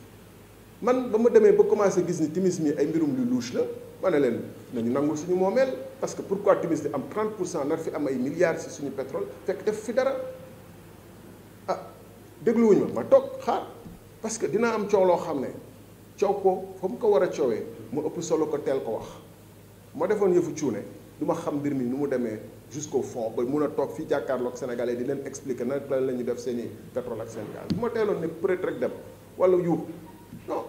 C: man ba ma demee ba commencé gis ni Timis mi ay mbirum lu louche la ma ne leen nañu nangul suñu moomeel parce que pourquoi Timis di am 30% nar fi am ay milliards ci suñu pétrole fekk def fi dara ah dégluwuñu ma toog xaar parce que dina am coow loo xam ne coow ko fa mu ko war a coowee mu ëpp solo ko teel ko wax ma defoon yëfu cuune du ma xam mbir mi nu mu demee jusqu'au fond ba mun a toog fii jàkkaarloog sénégalais di leen expliquer nan la ñu def seen i pétrole ak seen gaz bu ma teeloon ne peut-être rek dem wala yuux non.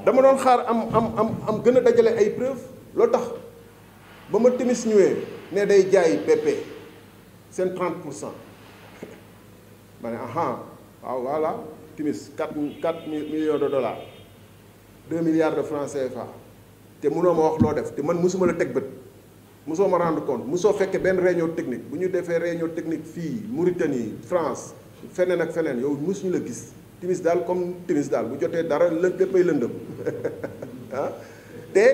C: dama doon xaar am gën a dajale ay preuves loolu tax ba ma Timis ñëwee ne day jaay BP seen 30% ma ne aha waaw voilà Timis 4 millions de dollars 2 milliards de francs CFA te mënoo ma wax loo def te man mosuma la teg bët mosoo ma rendre compte mosoo fekkee benn réunion technique bu ñu defee réunion technique fii Mauritanie France feneen ak feneen yow mosuñu la gis Timis daal comme Timis daal bu jotee dara léppay lëndëm ah te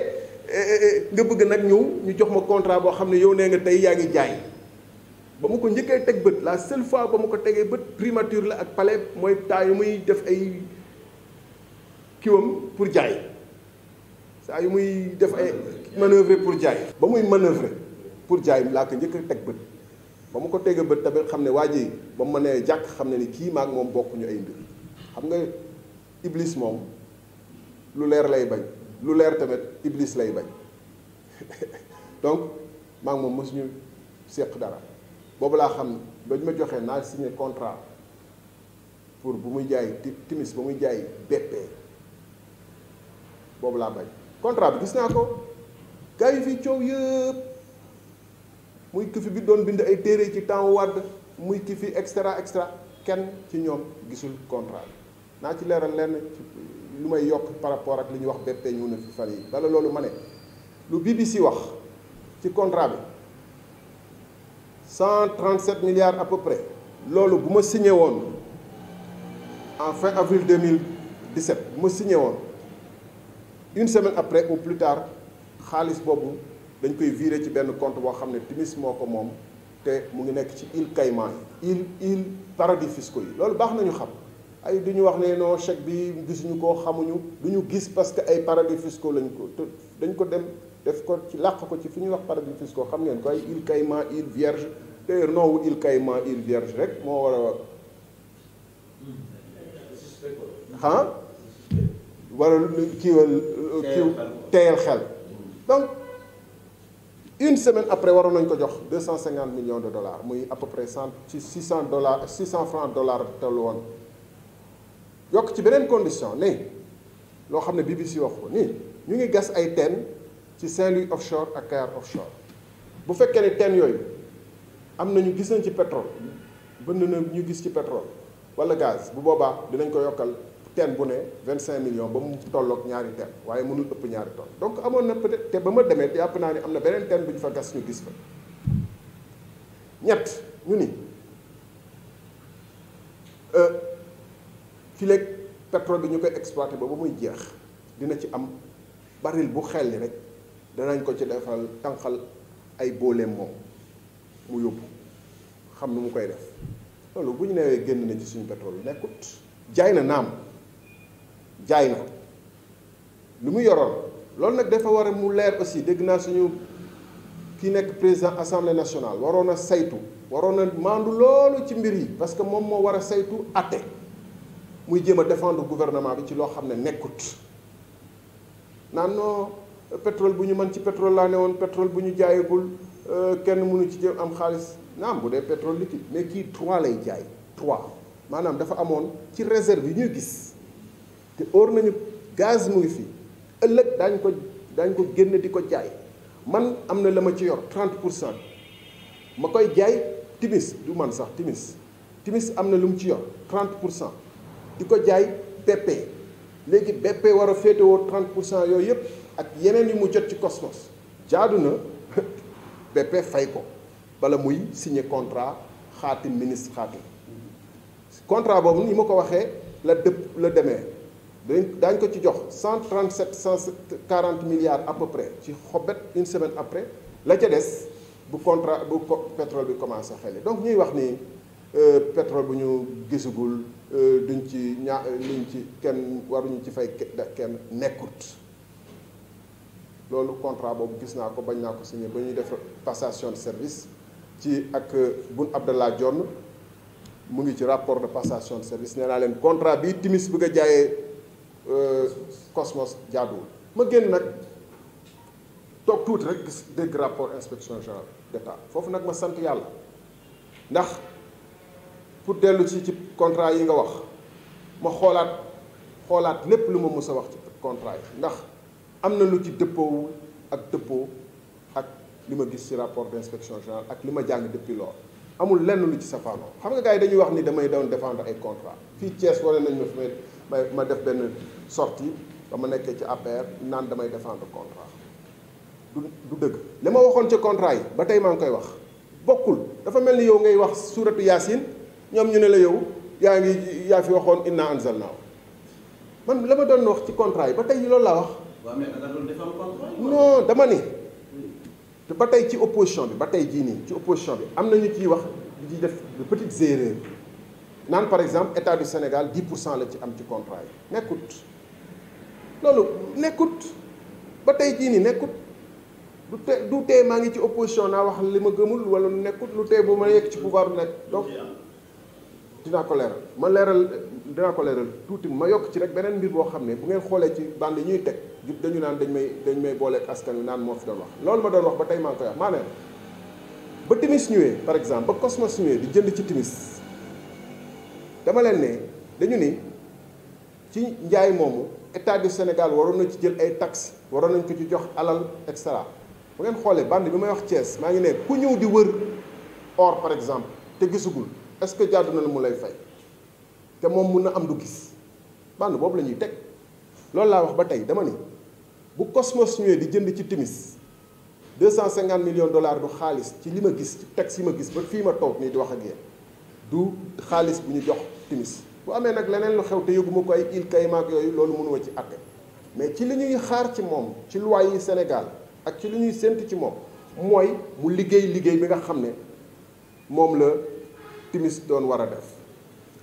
C: nga bëgg nag ñu jox ma contrat boo xam ne yow nee nga tey yaa ngi jaay ba mu ko njëkkee teg bët la seule fois ba mu ko tegee bët primature la ak palais mooy temps yu muy def ay kiwam pour jaay saa yu muy def ay manœuvre pour jaay ba muy manœuvre pour jaay laa ko njëkk a teg bët ba mu ko tegee bët tamit xam ne waa ji ba mu ma nee jàkk xam ne ni kii maag moom bokkuñu ay mbir xam nga iblis moom lu leer lay bañ lu leer tamit iblis lay bañ donc maag moom mosuñu séq dara boobu laa xam ba ñu ma joxee naa signé contrat pour bu muy jaay Timis ba muy jaay BP boobu laa bañ contrat bi gis naa ko gars yi fii coow yëpp muy ki fi bi doon bind ay téere ci temps Wade muy ki fi extra kenn ci ñoom gisul contrat bi naa ci leeral lenn lu may yokk par rapport ak li ñuy wax BP ñëw na fi fan yi bala loolu ma ne lu BBC wax ci contrat bi 137 milliards à peu près loolu bu ma signé woon en fin avril 2017 bu ma signé woon une semaine après ou plus tard xaalis boobu dañ koy virer ci benn compte boo xam ne Timis moo ko moom te mu ngi nekk ci île Caïman yi île paradis fiscaux yi loolu baax nañu xam ay du ñu wax ne non chèque bi gisuñu ko xamuñu du ñu gis parce que ay paradis fiscaux lañ ko dañ ko dem def ko ci làq ko ci fi ñuy wax paradis fiscaux xam ngeen ko ay île Caïman île Vierge d'ailleurs non wu île Caïman île Vierge rek moo war a war a kiiwal teyal xel donc une semaine après waroon nañ ko jox 250 millions de dollars muy à peu près 600 francs dollars tollu woon yokk ci beneen condition ne loo xam ne BBC wax ko nii ñu ngi gas ay teen ci Saint-Louis offshore ak Kayar offshore bu fekkee ne teen yooyu am nañu gis nañ ci pétrole bënn na ñu gis ci pétrole wala gaz bu boobaa dinañ ko yokkal teen bu ne 25 millions ba mu tolloog ñaari teen waaye mënul ëpp ñaari tonnes donc amoon na peut-être te ba ma demee yàpp naa ne am na beneen teen bu ñu fa gas ñu gis fa ñett ñu ni fii léegi pétrole bi ñu koy exploité ba muy jeex dina ci am baril bu xelli rek danañ ko ci defal tànqal ay booleem moom mu yóbbu xam nu mu koy def loolu bu ñu newee génn na ci suñu pétrole bi nekkut jaay na naam jaay na lu mu yoroon loolu nag dafa war a mu leer aussi dégg naa suñu kii nekk président assemblée nationale waroon a saytu waroon a maandu loolu ci mbir yi parce que moom moo war a saytu atte muy jéem a défendre gouvernement bi ci loo xam ne nekkut naan non pétrole bu ñu mën ci pétrole laa ne woon pétrole bu ñu jaayagul kenn mënu ci jëm am xaalis naam bu dee pétrole liquide mais kii 3 lay jaay 3 maanaam dafa amoon ci réserve yi ñuy gis te óor nañu gaz mu ngi fi ëllëg daañ ko génn di ko jaay man am na la ma ci yor 30% ma koy jaay timis du man sax timis am na lu mu ci yor 30% di ko jaay BP léegi BP war a féetewoo 30% yooyu yëpp ak yeneen yi mu jot ci Cosmos jaadu na BP fay ko bala muy signer contrat xaatim ministre xaatim contrat boobu ni ma ko waxee la demee daañ ko ci jox 140 milliards à peu près ci xobet une semaine après la ca des bu pétrole bi commencé xel donc ñuy wax ni pétrole bu ñu gisagul duñ ci luñ ci kenn waruñu ci fay kenn nekkut loolu contrat boobu gis naa ko bañ naa ko signé ba ñuy def passation de service ci ak Boun Abdallah Dionne mu ngi ci rapport de passation de service nee naa leen contrat bi timis bëgg a jaayee Cosmos jaaduwul ma génn nag toog tuuti rek gis dégg rapport inspection générale d'État foofu nag ma sant yàlla ndax pour dellu ci contrat yi nga wax ma xoolaat lépp lu ma mës a wax ci contrat yi ndax am na lu ci dëppoo ak li ma gis ci rapport d'inspection générale ak li ma jàng depuis lool amul lenn lu ci safaanoo xam nga gars yi dañuy wax ni damay doon défendre ay contrat fii Thiès wala nañ ma def benn sortie ba ma nekkee ci APR naan damay défendre contrat du dëgg li ma waxoon ci contrat yi ba tey maa ngi koy wax bokkul dafa mel ni yow ngay wax suuratu Yaasin ñoom ñu ne la yow yaa fi waxoon inna anzalnaahu man la ma doon wax ci contrat yi ba tey loolu laa wax.
A: waaw mais da nga doon défendre contrat yi.
C: non dama ni te ba tey ci opposition bi ba tey jii nii ci opposition bi am na ñu ciy wax di def de petites erreurs naan par exemple état du Sénégal 10% la ci am ci contrat yi nekkut loolu nekkut ba tey jii nii nekkut du tee maa ngi ci opposition naa wax li ma gëmul wala nekkut lu tee bu ma yegg ci pouvoir bu nekk donc dinaa ko leeral tuuti ma yokk ci rek beneen mbir boo xam ne bu ngeen xoolee ci bande yi ñuy teg dañu naan dañ may booleeg askan wi naan moo fi doon wax loolu ma doon wax ba tey maa ngi koy wax maa ne ba timis ñëwee par exemple ba Cosmos ñëwee di jënd ci timis dama leen ne dañu ni ci njaay moomu état du Sénégal waroon na ci jël ay taxes waroon nañ ko ci jox alal et cetera bu ngeen xoolee bande bi may wax Thiès maa ngi ne ku ñëw di wër or par exemple te gisugul est-ce que jàddu na mu lay fay te moom mun na am du gis bande boobu la ñuy teg loolu laa wax ba tey dama ni bu Cosmos ñëwee di jënd ci timis 250 millions de dollars du xaalis ci li ma gis ci texte yi ma gis ba fii ma toog nii di wax ak yéen du xaalis bu ñu jox timis bu amee nag leneen lu xew te yëguma ko ay île Caïmans yooyu loolu mënuma ci àtte mais ci li ñuy xaar ci moom ci loi yi Sénégal ak ci li ñuy séntu ci moom mooy mu liggéey bi nga xam ne moom la timis doon war a def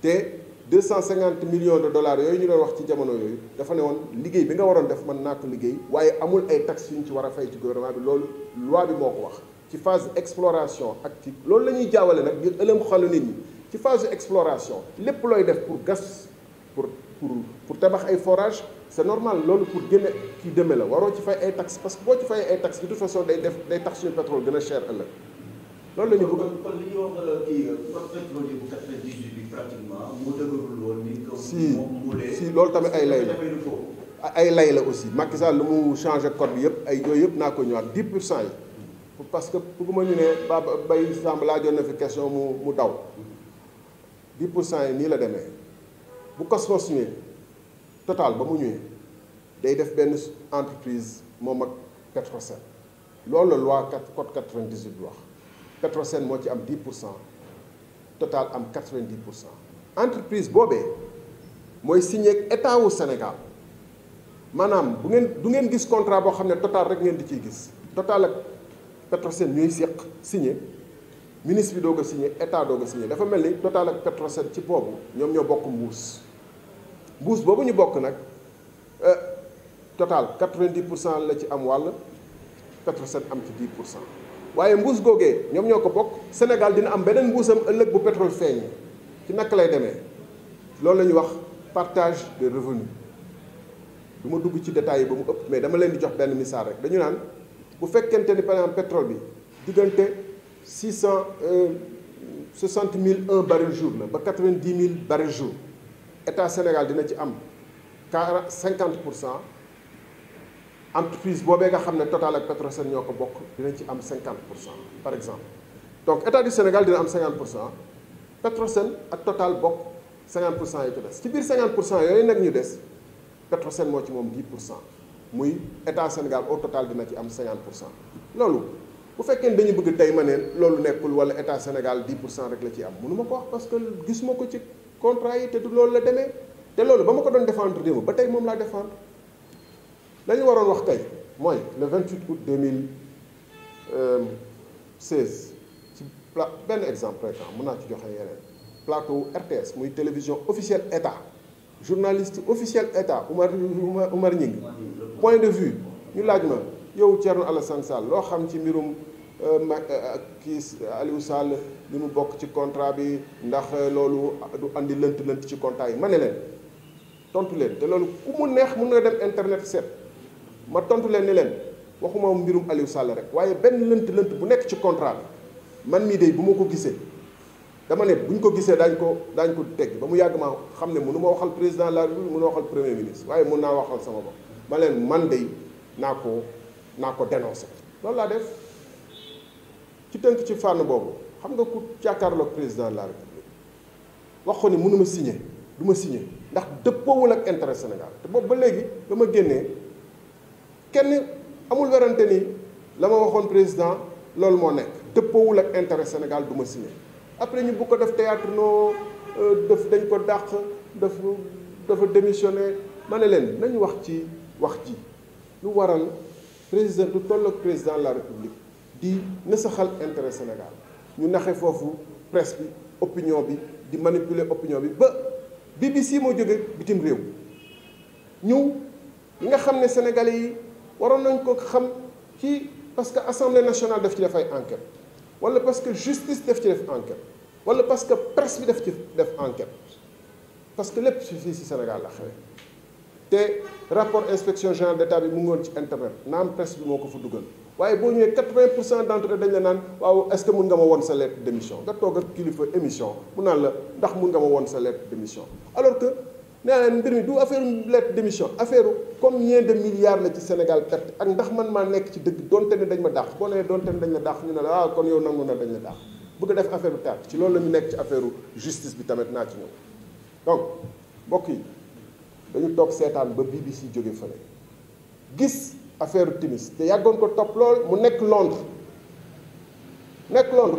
C: te 250 millions de dollars yooyu ñu doon wax ci jamono yooyu dafa ne woon liggéey bi nga waroon def mën naa ko liggéey waaye amul ay taxes yu ñu ci war a fay ci gouvernement bi loolu loi bi moo ko wax ci phase exploration ak ci loolu la ñuy jaawale nag ngir ëlëm xalu nit ñi ci phase exploration lépp looy def pour gas pour tabax ay forage c'est normal loolu pour génne kii demee la waroo ci fay ay taxes parce que boo ci fay ay taxes de toute façon day tax suñu pétrole gën a cher ëllëg loolu la ñu bëgg.
A: kon li ñuy wax kii pétrole bu 98 bi pratiquement mu dëgërul woon ni que
C: si loolu tamit ay lay la ay lay la aussi Macky Sall lu mu changé code bi yëpp ay yooyu yëpp naa ko ñëwaat 10% yi parce que bëgguma ñu ne Baba Baye Samb laajoon na fi question mu daw 10% yi nii la demee bu Cosmos ñëwee Total ba mu ñëwee day def benn entreprise moom ak Petrosen loolu la loi code 98 bi wax Petrosen moo ci am 10% Total am 90% entreprise boobee mooy signé ak état wu Sénégal maanaam du ngeen gis contrat boo xam ne Total rek ngeen di ciy gis Total ak Petrosen ñuy seq signé ministre bi doog a signé état doog a signé dafa mel ni Total ak Petrosen ci boobu ñoom ñoo bokk mbuus boobu ñu bokk nag Total 90% la ci am wàll Petrosen am ci 10%. waaye mbuus googee ñoom ñoo ko bokk Sénégal dina am beneen mbuusam ëllëg bu pétrole feeñ ci naka lay demee loolu la ñuy wax partage de revenus du ma dugg ci détails yi ba mu ëpp mais dama leen di jox benn misaal rek dañu naan bu fekkente ni par exemple pétrole bi diggante 660 001 baril jour la ba 90 000 baril jour état Sénégal dina ci am 50%. entreprise boobee nga xam ne Total ak Petrosen ñoo ko bokk dinañ ci am 50% par exemple donc état du Sénégal dina am 50% Petrosen ak Total bokk 50% yi ci des ci biir 50% yooyu nag ñu des Petrosen moo ci moom 10% muy état Sénégal au total dina ci am 50%. loolu bu fekkee dañu bëgg tey ma ne loolu nekkul wala état Sénégal 10% rek la ci am mënu ma ko wax parce que gisuma ko ci contrat yi te du loolu la demee te loolu ba ma ko doon défendre démb ba tey moom laa défendre. la ñu waroon wax tey mooy le 28 août 2016 ci benn exemple rek mën naa ci joxe yeneen plateau RTS muy télévision officielle état journaliste officiel état Oumar Gningue point de vue ñu laaj ma yow Thierno Alassane Sall loo xam ci mbirum kii Aliou Sall li mu bokk ci contrat bi ndax loolu du andi lënt ci contrat yi ma ne leen tontu leen te loolu ku mu neex mun nga dem internet seet ma tontu leen ni leen waxuma mbirum Aliou Sall rek waaye benn lënt bu nekk ci contrat bi man mii de bu ma ko gisee dama ne buñ ko gisee daañ ko tegg ba mu yàgg ma xam ne mënu ma waxal président de la République mënu ma waxal premier ministre waaye mën naa waxal sama bopp ma leen man de naa ko dénoncé loolu laa def ci tënk ci fànn boobu xam nga ku jàkkaarloog président de la République wax ko ni mënu ma signé du ma signé ndax dëppoowul ak intérêt Sénégal te boobu ba léegi ba ma génnee kenn amul werante ni la ma waxoon président loolu moo nekk dëppoowul ak intérêt Sénégal du ma signé après ñu bu ko def théâtre noo dañ ko dàq dafa démissionné ma ne leen nañu wax ci wax ji lu waral président du tolloog président de la République di nasaxal intérêt Sénégal ñu naxe foofu presse bi opinion bi di manipuler opinion bi ba BBC moo jóge bitim réew ñëw ñi nga xam ne sénégalais yi waroon nañ ko xam ci parce que assemblée nationale daf ci def ay enquête wala parce que justice daf ci def enquête wala parce que presse bi daf ci def enquête parce que lépp fii si Sénégal la xewe te rapport inspection générale d'État bi mu ngi woon ci internet naam presse bi moo ko fa dugal waaye boo ñëwee 80% d'entre eux dañ la naan waaw est-ce que mun nga ma woon sa lettre d'émission nga toog ak kilifa émission mu naan la ndax mun nga ma woon sa lettre d'émission alors que nee leen mbir mi du affaire lettre d'émission affaire combien de milliards la ci Sénégal perte ak ndax man maa nekk ci dëgg donte ne dañ ma dàq boo nee donte ne dañ la dàq ñu ne la waaw kon yow nangu na dañ la dàq bëgg a def affaire bu tàkk ci loolu la ñu nekk ci affaire justice bi tamit naa ci ñëw donc mbokk yi dañu toog seetaan ba BBC jóge fële gis affaire Timis te yàggoon ko topp lool mu nekk Londres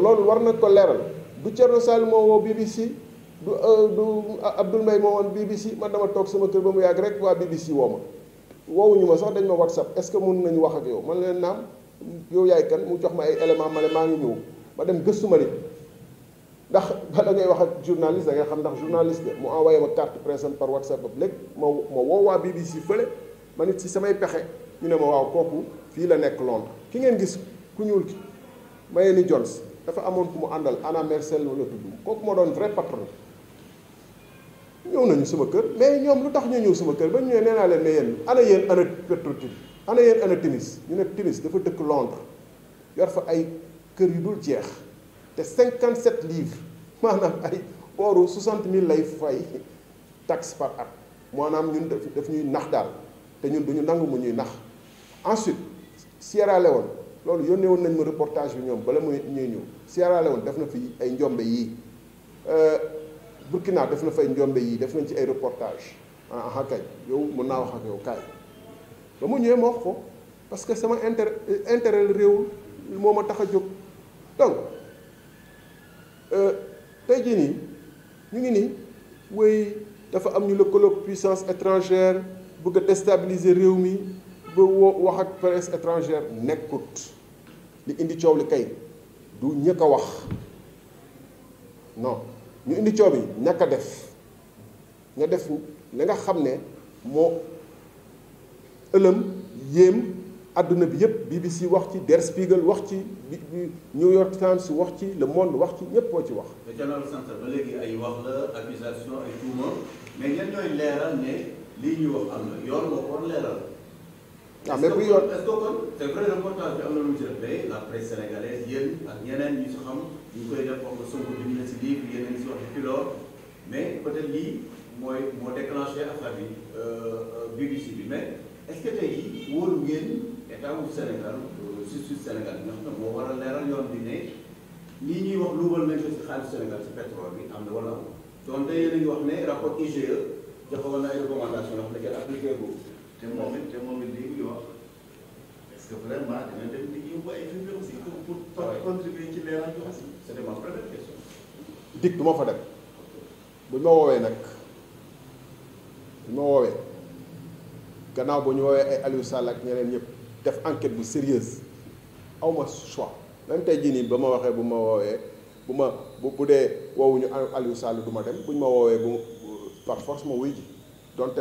C: loolu war na ko leeral du Thierno Sall moo woo BBC du Abdoul Mbaye moo woon BBC man dama toog sama kër ba mu yàgg rek waa BBC woo ma woowuñu ma sax dañ ma WhatsApp est-ce que mun nañu wax ak yow man leen naam yow yaay kan mu jox ma ay éléments ma ne maa ngi ñëw ma dem gëstu ma ni ndax bala ngay wax ak journaliste da ngay xam ndax journaliste de mu envoyé ma carte presse am par WhatsApp ab léegi ma woo waa BBC fële ma nit si samay pexe ñu ne ma waaw kooku fii la nekk Londres ki ngeen gis ku ñuul ki Mayeni Jones dafa amoon ku mu àndal Anna Mersel la tudd kooku moo doon vrai patron ñëw nañu sama kër mais ñoom lu tax ñu ñëw sama kër ba ñu ñëwee nee naa leen ne yéen ana Petro-Tim ana yéen ana Timis ñu ne Timis dafa dëkk Londres yor fa ay kër yu dul jeex te 57 livres maanaam ay booru 60 000 lay fay taxe par at maanaam ñun daf ñuy nax daal te ñun duñu nangu mu ñuy nax ensuite Sierra Leone loolu yónnee woon nañ ma reportage bi ñoom bala muy ñuy ñëw Sierra Leone def na fi ay njombe yii Burkina def na fay njombe yii def nañ ci ay reportage kay yow mën naa wax ak yow kaay ba mu ñëwee ma wax ko parce que sama intérêt réew moo ma tax a jóg donc tey jii nii ñu ngi nii oui dafa am ñu lëkkaloog puissance étrangère bëgg a déstabiliser réew mi ba wax ak presse étrangère nekkut li indi coow li kay du ñëkk a wax non ñu indi coow bi ñàkk a def nga def li nga xam ne moo ëlëm yéem àdduna bi yëpp BBC wax ci Der Spiegel wax ci New York Times wax ci Le Monde wax ci ñëpp moo ci wax.
A: mais ca loolu sant ba léegi ay wax la accusation ay tuuma mais ñenn ñooy leeral ne lii ñuy wax am na yoon moo ko war leeral.
C: ah mais bu yoon
A: est-ce que kon c'est vrai reportage bi am na lu mu ci def mais la presse sénégalaise yéen ak ñeneen ñi si xam ñu koy def wax nga Sonko bind na si livre yeneen si wax Pilor mais peut-être lii moo déclenché affaire bi BBC bi mais est-ce que tey jii wóolu ngeen état wu Sénégal justice Sénégal bi nga xam ne moo war a leeral yoon bi ne lii ñuy wax luubal nañ ko si xaalis Sénégal si pétrole bi am na wala amul donte yéen a ngi wax ne rapport IGE joxewoon na ay recommandations yoo xam ne kenn appliqué ko.
B: te moom it lii muy wax est-ce que vraiment dina dem di yóbbu ay firnde aussi pour contribuer ci leeral bi aussi.
A: C'était ma première question.
C: dig du ma fa dem buñ ma woowee nag buñ ma woowee gannaaw bu ñu woowee ay Aliou Sall ak ñeneen ñëpp def enquête bu sérieuse aw ma choix même tey jii nii ba ma waxee bu ma woowee bu dee woowuñu Aliou Sall du ma dem buñ ma woowee bu par force ma wuy ji donte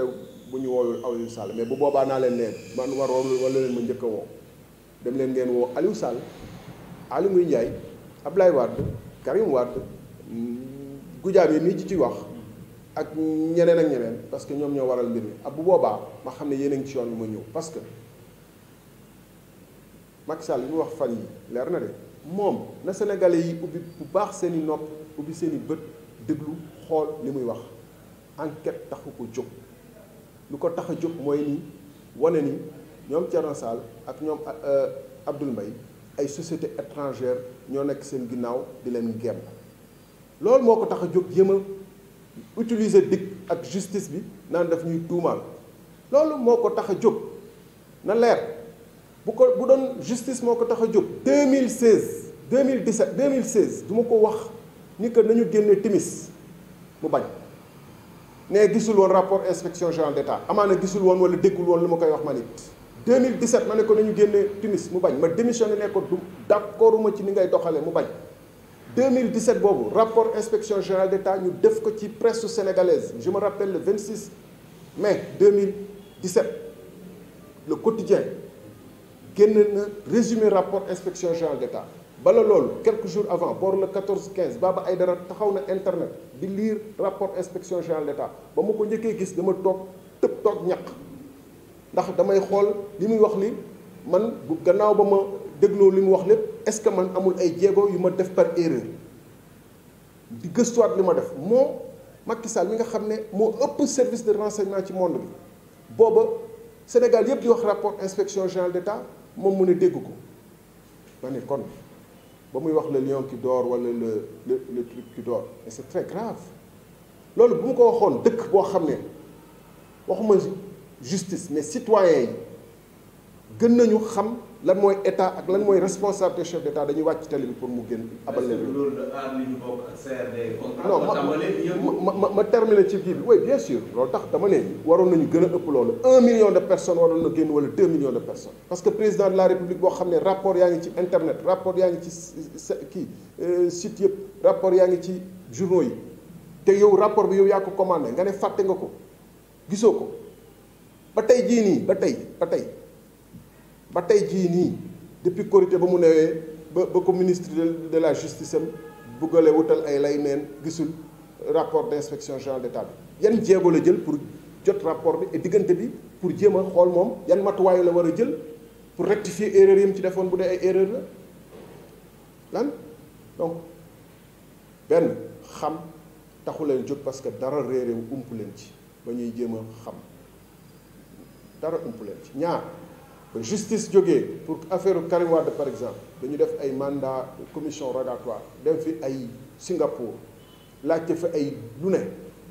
C: bu ñu woowul Aliou Sall mais bu boobaa naa leen ne man waroon wala leen ma njëkk a woo dem leen ngeen woo Aliou Sall Aly Ngouille Ndiaye Abdoulaye Wade Karim Wade Goudiaby yi nii ci wax ak ñeneen ak ñeneen parce que ñoom ñoo waral mbir mi ak bu boobaa ma xam ne yéen a ngi ci yoon bi ma ñëw parce que Macky Sall li mu wax fan yi leer na de moom na Sénégalais yi ubbi bu baax seen i nopp ubbi seen i bët déglu xool li muy wax enquête taxu ko jóg lu ko tax a jóg mooy ni wane ni ñoom Thierno Sall ak ñoom Abdoul Mbaye ay société étrangère ñoo nekk seen ginnaaw di leen gemm loolu moo ko tax a jóg jéem a utiliser dig ak justice bi naan daf ñuy tuumaal loolu moo ko tax a jóg na leer bu doon justice moo ko tax a jóg 2016 2017 2016 du ma ko wax ni que nañu génne timis mu bañ ne gisul woon rapport inspection générale d'État amaana gisul woon wala déggul woon lu ma koy wax ma nit 2017 ma ne ko nañu génne timis mu bañ ma démissionné ne ko du d'accorduma ci ni ngay doxalee mu bañ 2017 boobu rapport inspection générale d'État ñu def ko ci presse sénégalaise je me rappelle le 26 mai 2017 le quotidien génn na résumé rapport inspection générale d'État bala loolu quelques jours avant boor le 14-15 Baba Aïdara taxaw na internet di lire rapport inspection générale d'État ba ma ko njëkkee gis dama toog ñaq ndax damay xool li muy wax li man bu gannaaw ba ma dégloo li mu wax lépp est-ce que man amul ay jéego yu ma def par erreur di gëstuwaat li ma def moo Macky Sall mi nga xam ne moo ëpp service de renseignement ci monde bi booba Sénégal yëpp di wax rapport inspection générale d'État moom mu ne dégg ko ma ne kon ba muy wax le lion qui dort wala le truc qui dort et c'est très grave loolu bu mu ko waxoon dëkk boo xam ne waxuma justice mais citoyens yi gën nañu xam lan mooy état ak lan mooy responsabilité chef d'état dañuy wàcc télé bi pour mu génn abal leen
A: loolu aar li ñu bokk ak CRD
C: non ma terminer ci kii bi oui bien sûr loolu tax dama ne waroon nañu gën a ëpp loolu 1 million de personnes waroon na génn wala 2 millions de personnes parce que président de la république boo xam ne rapport yaa ngi ci internet rapport yaa ngi ci site yëpp rapport yaa ngi ci journaux yi te yow rapport bi yow yaa ko commandé nga ne fàtte nga ko gisoo ko ba tey jii nii ba tey jii nii depuis Korité ba mu newee ba ko ministre de la justice am buggale wutal ay lay neen gisul rapport d'inspection générale d'État bi yan jéego la jël pour jot rapport bi et diggante bi pour jéem a xool moom yan matuwaay la war a jël pour rectifier erreur yi mu ci defoon bu dee ay erreur la lan donc benn xam taxu leen jóg parce que dara réeré ump leen ci ba ñuy jéem a xam dara ump leen ci ñaar ba justice jógee pour affaire Karim Wade par exemple dañu def ay mandat commission rogatoire dem fi ay Singapour laajte fa ay lu ne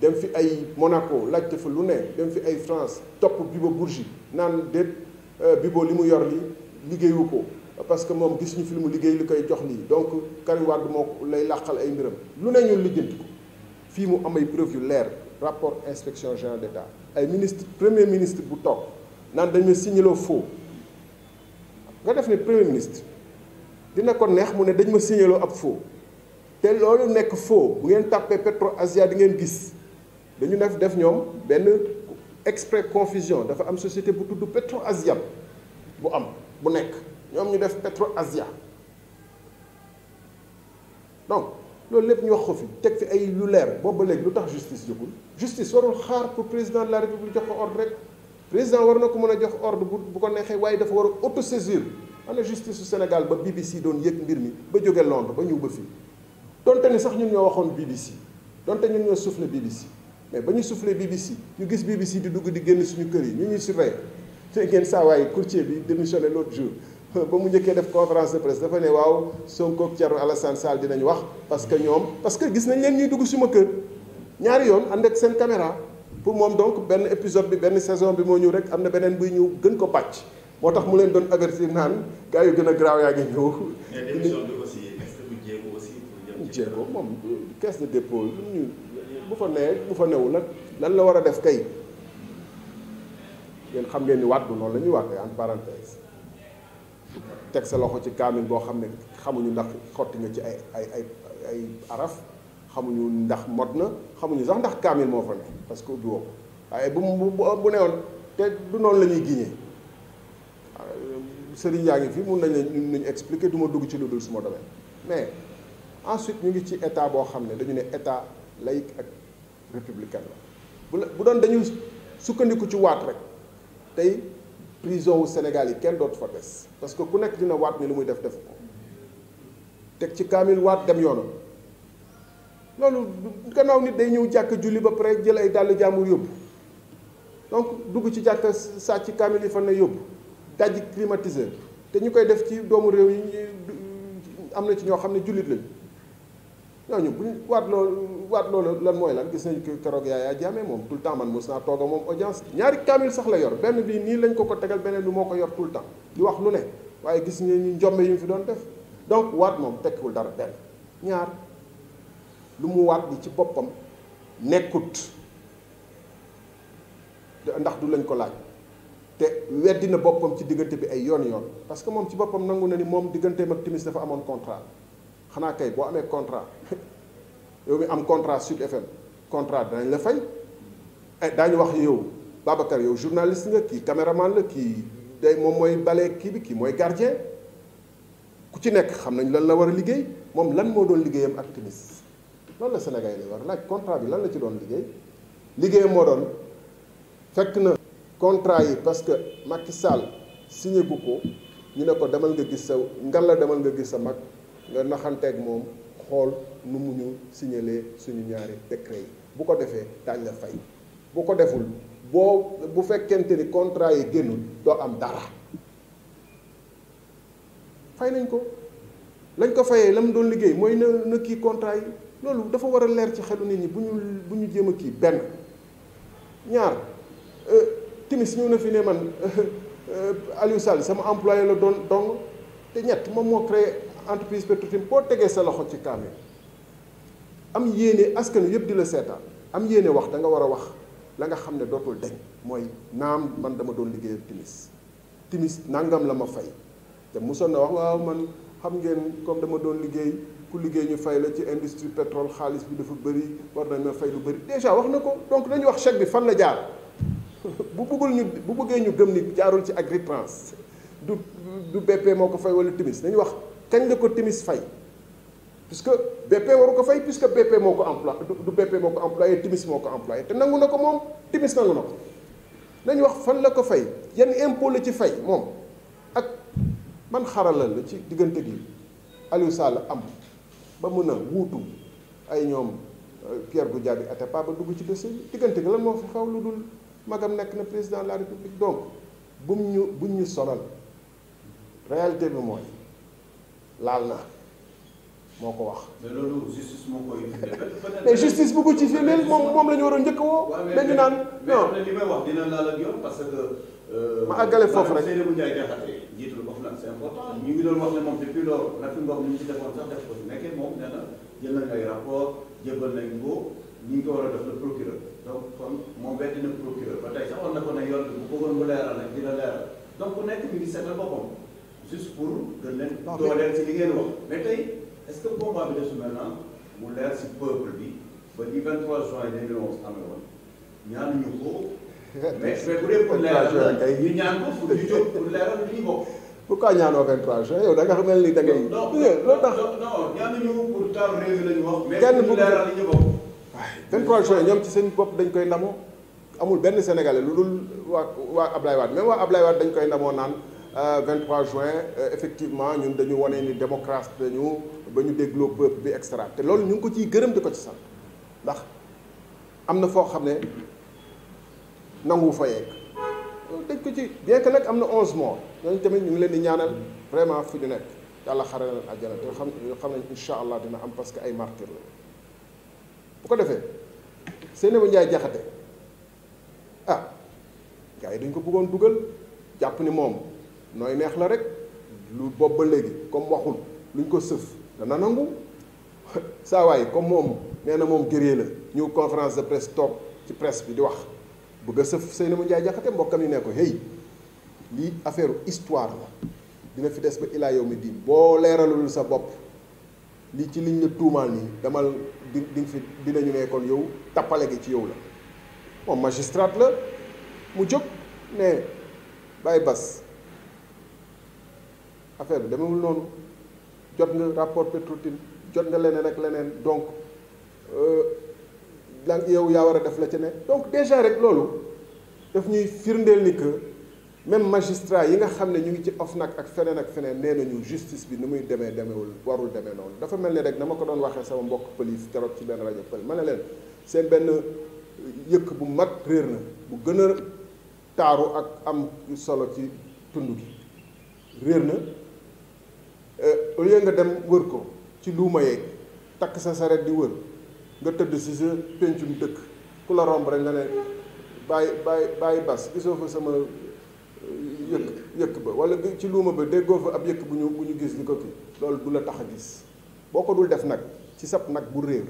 C: dem fi ay Monaco laajte fa lu ne dem fi ay France topp Bibo Bourgi naan déet Bibo li mu yor li liggéeyu ko parce que moom gis ñu fi lu mu liggéey li koy jox lii donc Karim Wade moo lay làqal ay mbiram lu ne ñu lijjanti ko fii mu am ay preuve yu leer rapport inspection générale d'État ay ministre premier ministre bu toog naan dañ ma signaloo faux nga def ne premier ministre dina ko neex mu ne dañ ma signaloo ab faux te loolu nekk faux bu ngeen tàppee Petro Asia di ngeen gis dañu def ñoom benn exprès confusion dafa am société bu tudd Petro Asia bu am bu nekk ñoom ñu def Petro Asia donc loolu lépp ñu wax ko fi teg fi ay lu leer boobu ba léegi lu tax justice jógul justice warul xaar pour président de la république jox ko ordre rek président war na ko mën a jox ordre bu ko neexee waaye dafa war a autosaisir ana justice su Sénégal ba BBC doon yëg mbir mi ba jóge Londres ba ñëw ba fii donte ni sax ñun ñoo waxoon BBC donte ñun ñoo soufflé BBC mais ba ñu soufflé BBC ñu gis BBC di dugg di génn suñu kër yi ñu ñuy surveiller te ngeen saa waaye courtier bi démissionné l'autre jour ba mu njëkkee def conférence de presse dafa ne waaw Sonko ak Thierno Alassane Sall dinañ wax parce que gis nañ leen ñuy dugg suma kër ñaari yoon ànd ak seen caméra pour moom donc benn épisode bi benn saison bi moo ñëw rek am na beneen buy ñëw gën ko pàcc moo tax mu leen doon avertir naan gars yu gën a garaaw yaa ngi ñëw.
B: mais démission bi aussi est-ce que du jéego aussi pour jëm ci
C: jéego moom caisse de dépôt ñu bu fa nee bu fa newul nag lan la war a def kay yéen xam ngeen ni waat du noonu la ñuy waatee entre parenthèse teg sa loxo ci kaamil boo xam ne xamuñu ndax xotti nga ci ay araf xamuñu ndax mot na xamuñu sax ndax kaamil moo fa ne parce que ubbi woo ko waaye bu newoon te du noonu la ñuy giñee sëriñ yaa ngi fi mun nañ leen ñu expliquer du ma dugg ci lu dul suma domaine mais ensuite ñu ngi ci état boo xam ne dañu ne état laïque ak républicain la bu doon dañu sukkandiku ci waat rek tey prison wu Sénégal yi kenn dootu fa des parce que ku nekk dina waat ni lu muy def ko teg ci kaamil waat dem yoonam loolu gannaaw nit day ñëw jàkk julli ba pare jël ay dàll jàmbur yóbbu donc dugg ci jàkk sàcc kaamil yi fan na yóbbu dajji climatiseur te ñu koy def ci doomu réew yi am na ci ñoo xam ne jullit lañu ñooñu buñ waat loolu lan mooy lan gis nañ ko keroog Yaya Jammeh moom tout le temps man mos naa toog moom audience ñaari kaamil sax la yor benn bi nii lañ ko tegal beneen bi moo ko yor tout le temps di wax lu ne waaye gis nga ñu njombe yu mu fi doon def donc waat moom tekkiwul dara benn ñaar lu mu waat di ci boppam nekkut ndax du lañ ko laaj te weddi na boppam ci diggante bi ay yoon parce que moom ci boppam nangu na ni moom digganteem ak Timis dafa amoon contrat xanaa kay boo amee contrat yow mi am contrat Sud FM contrat danañ la fay daañu wax yow Babacar yow journaliste nga kii caméraman la kii day moom mooy bale kii bi kii mooy gardien ku ci nekk xam nañ lan la war a liggéey moom lan moo doon liggéeyam ak Timis loolu la Sénégal yi war laaj contrat bi lan la ci doon liggéeyam moo doon fekk na contrat yi parce que Macky Sall signé gu ko ñu ne ko demal nga gis sa ngalla demal nga gis sa mag nga naxanteeg moom xool nu mu ñu signaler suñu ñaari décret yi bu ko defee daañ la fay bu ko deful bu fekkente ni contrat yi génnul doo am dara fay nañ ko lañ ko fayee la mu doon liggéey mooy na kii contrat yi loolu dafa war a leer ci xelu nit ñi bu ñu jéem a kii benn ñaar Timis ñëw na fi ne man Aliou Sall sama employé la doon dong te ñett moom moo créé entreprise Petro-Tim boo tegee sa loxo ci kaamil am yéene askan yëpp di la seetaan am yéene wax da nga war a wax la nga xam ne dootul deñ mooy naam man dama doon liggéeyal Timis nangam la ma fay te mosoon na wax waaw man xam ngeen comme dama doon liggéey ku liggéey ñu fay la ci industrie pétrole xaalis bi dafa bëri war nañ ma fay lu bëri déjà wax na ko donc dañu wax chèque bi fan la jaar bu bëggee ñu gëm ni jaarul ci Agritrans du BP moo ko fay wala Timis dañu wax kañ la ko Timis fay puisque BP waru ko fay puisque BP moo ko employé du BP moo ko employé Timis moo ko employé te nangu na ko moom Timis nangu na ko nañu wax fan la ko fay yan impôt la ci fay moom ak man xarala la ci diggante gi Aliou Sall am ba mun a wuutu ay ñoom Pierre Goudiaby Atepa ba dugg ci dossier bi diggante gi lan moo fi xaw lu dul magam nekk na président de la République donc buñ ñu sonal réalité bi mooy laal na moo ko wax.
A: mais loolu justice moo koy.
C: mais justice bu ko ci firndeel moom la ñu waroon njëkk woo. dañu naan non
A: mais li may wax dina laal ak yoon parce que.
C: ma àggale foofu rek
A: Seydou Ndiaye Diakhaté jiitu wax nag c'est important ñu ngi doon wax ne moom depuis loolu nag fi ngox ñu ci defoon sax def ko fi nekkee moom nee na jël nañ ay rapport jébal nañ ko ni ñu ko war a def le procureur donc kon moom weddi na procureur ba tey sax war na ko ne yoon bi bu bëggoon mu leeral nag dina leeral donc ku nekk mi ngi seetal boppam juste pour gën leen dooleel ci li ngeen wax mais tey est-ce que combat bi def su maintenant mu leer si peuple bi ba li 23 juin 2011 amee woon ñaanuñu ko mais bu dee pour leeral la ñu ñaan ko pour ñu jóg pour leeral li ñu bokk.
C: pourquoi ñaanoo 23 juin yow da nga mel ni da ngay.
A: loolu tax non ñaanuñu pour taal réew mi la ñu wax. mais pour leeral li ñu bokk.
C: waaw 23 juin ñoom ci seen bopp dañ koy ndamoo amul benn sénégalais lu dul waa Ablaye Wade même waa Ablaye Wade dañ koy ndamoo naan 23 juin effectivement ñun dañu wane ni démocrate dañu ba ñu dégloo peuple bi extra te loolu ñu ngi ko ciy gërëm di ko ci sant ndax am na foo xam ne nangu fa yegg dañ ko ci bien que nag am na 11 morts ñooñu tamit ñu ngi leen di ñaanal vraiment fu ñu nekk yàlla xare leen àjjana te xam nañ incha allah dina am parce que ay martyr la bu ko defee Seynabou Ndiaye Diakhaté ah gars yi dañ ko bëggoon dugal jàpp ni moom nooy neex la rek lu bopp ba léegi comme waxul luñ ko sëf dana nangu saa waay comme moom nee na moom guerrier la ñëw conférence de presse toog ci presse bi di wax bëgg a sëf Seynabou Ndiaye Diakhaté mbokkam yi ne ko hey lii affaire histoire la dina fi des ba ilaa yow mi diin boo leeralul sa bopp lii ci liñ la tuumaal nii damal di fi dinañu ne kon yow tappale gi ci yow la moom magistrat la mu jóg ne bàyyi bas affaire bi demewul noonu jot nga rapport Petro-Tim jot nga leneen ak leneen donc la yow yaa war a def la ca ne donc déjà rek loolu daf ñuy firndeel ni que même magistrat yi nga xam ne ñu ngi ci OFNAC ak feneen nee nañu justice bi ni muy demeewul warul demee noonu dafa mel ni rek dama ko doon waxee sama mbokk police keroog ci benn rajo pël ma ne leen seen benn yëkk bu mag réer na bu gën a taaru ak am solo ci tund gi réer na au lieu nga dem wër ko ci luuma yeeg takk sa saret di wër nga tëdd si sa pencum dëkk ku la romb rek nga ne bàyyi bas gisoo fa sama yëkk ba wala ci luuma ba déggoo fa ab yëkk bu ñu gis di ko kii loolu du la tax a gis boo ko dul def nag ci sab nag bu réer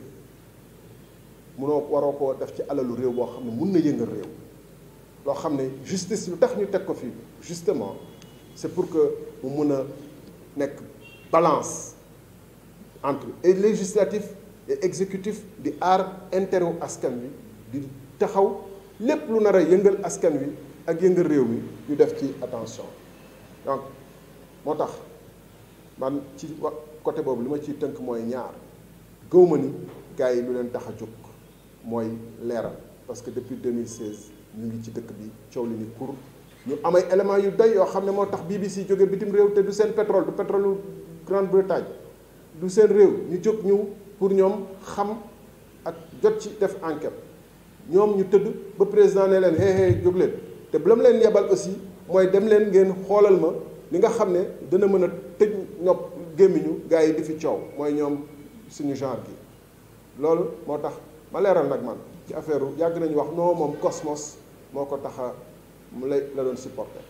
C: munoo waroo koo def ci alalu réew boo xam ne mun na yëngal réew loo xam ne justice lu tax ñu teg ko fii justement c'est pour que mu mun a nekk balance entre législatif et exécutif di aar intérêt wu askan wi di taxaw lépp lu nar a yëngal askan wi ak yëngal réew mi ñu def ci attention donc moo tax man ci côté boobu li ma ciy tënk mooy ñaar gëw ma ni gars yi lu leen tax a jóg mooy leeral parce que depuis 2016 ñu ngi ci dëkk bi coow li ni pour ñu am ay éléments yu doy yoo xam ne moo tax BBC jóge bitim réew te du seen pétrole du pétrole Grande-Bretagne du seen réew ñu jóg ñëw pour ñoom xam ak jot ci def enquête ñoom ñu tëdd ba président ne leen hey jóg leen te bu la mu leen yebal aussi mooy dem leen ngeen xoolal ma li nga xam ne dana mën a tëj nopp gémmiñu gars yi di fi coow mooy ñoom suñu genre gi loolu moo tax ma leeral nag man ci affaire yàgg nañu wax non moom Cosmos moo ko tax a mu la doon supporter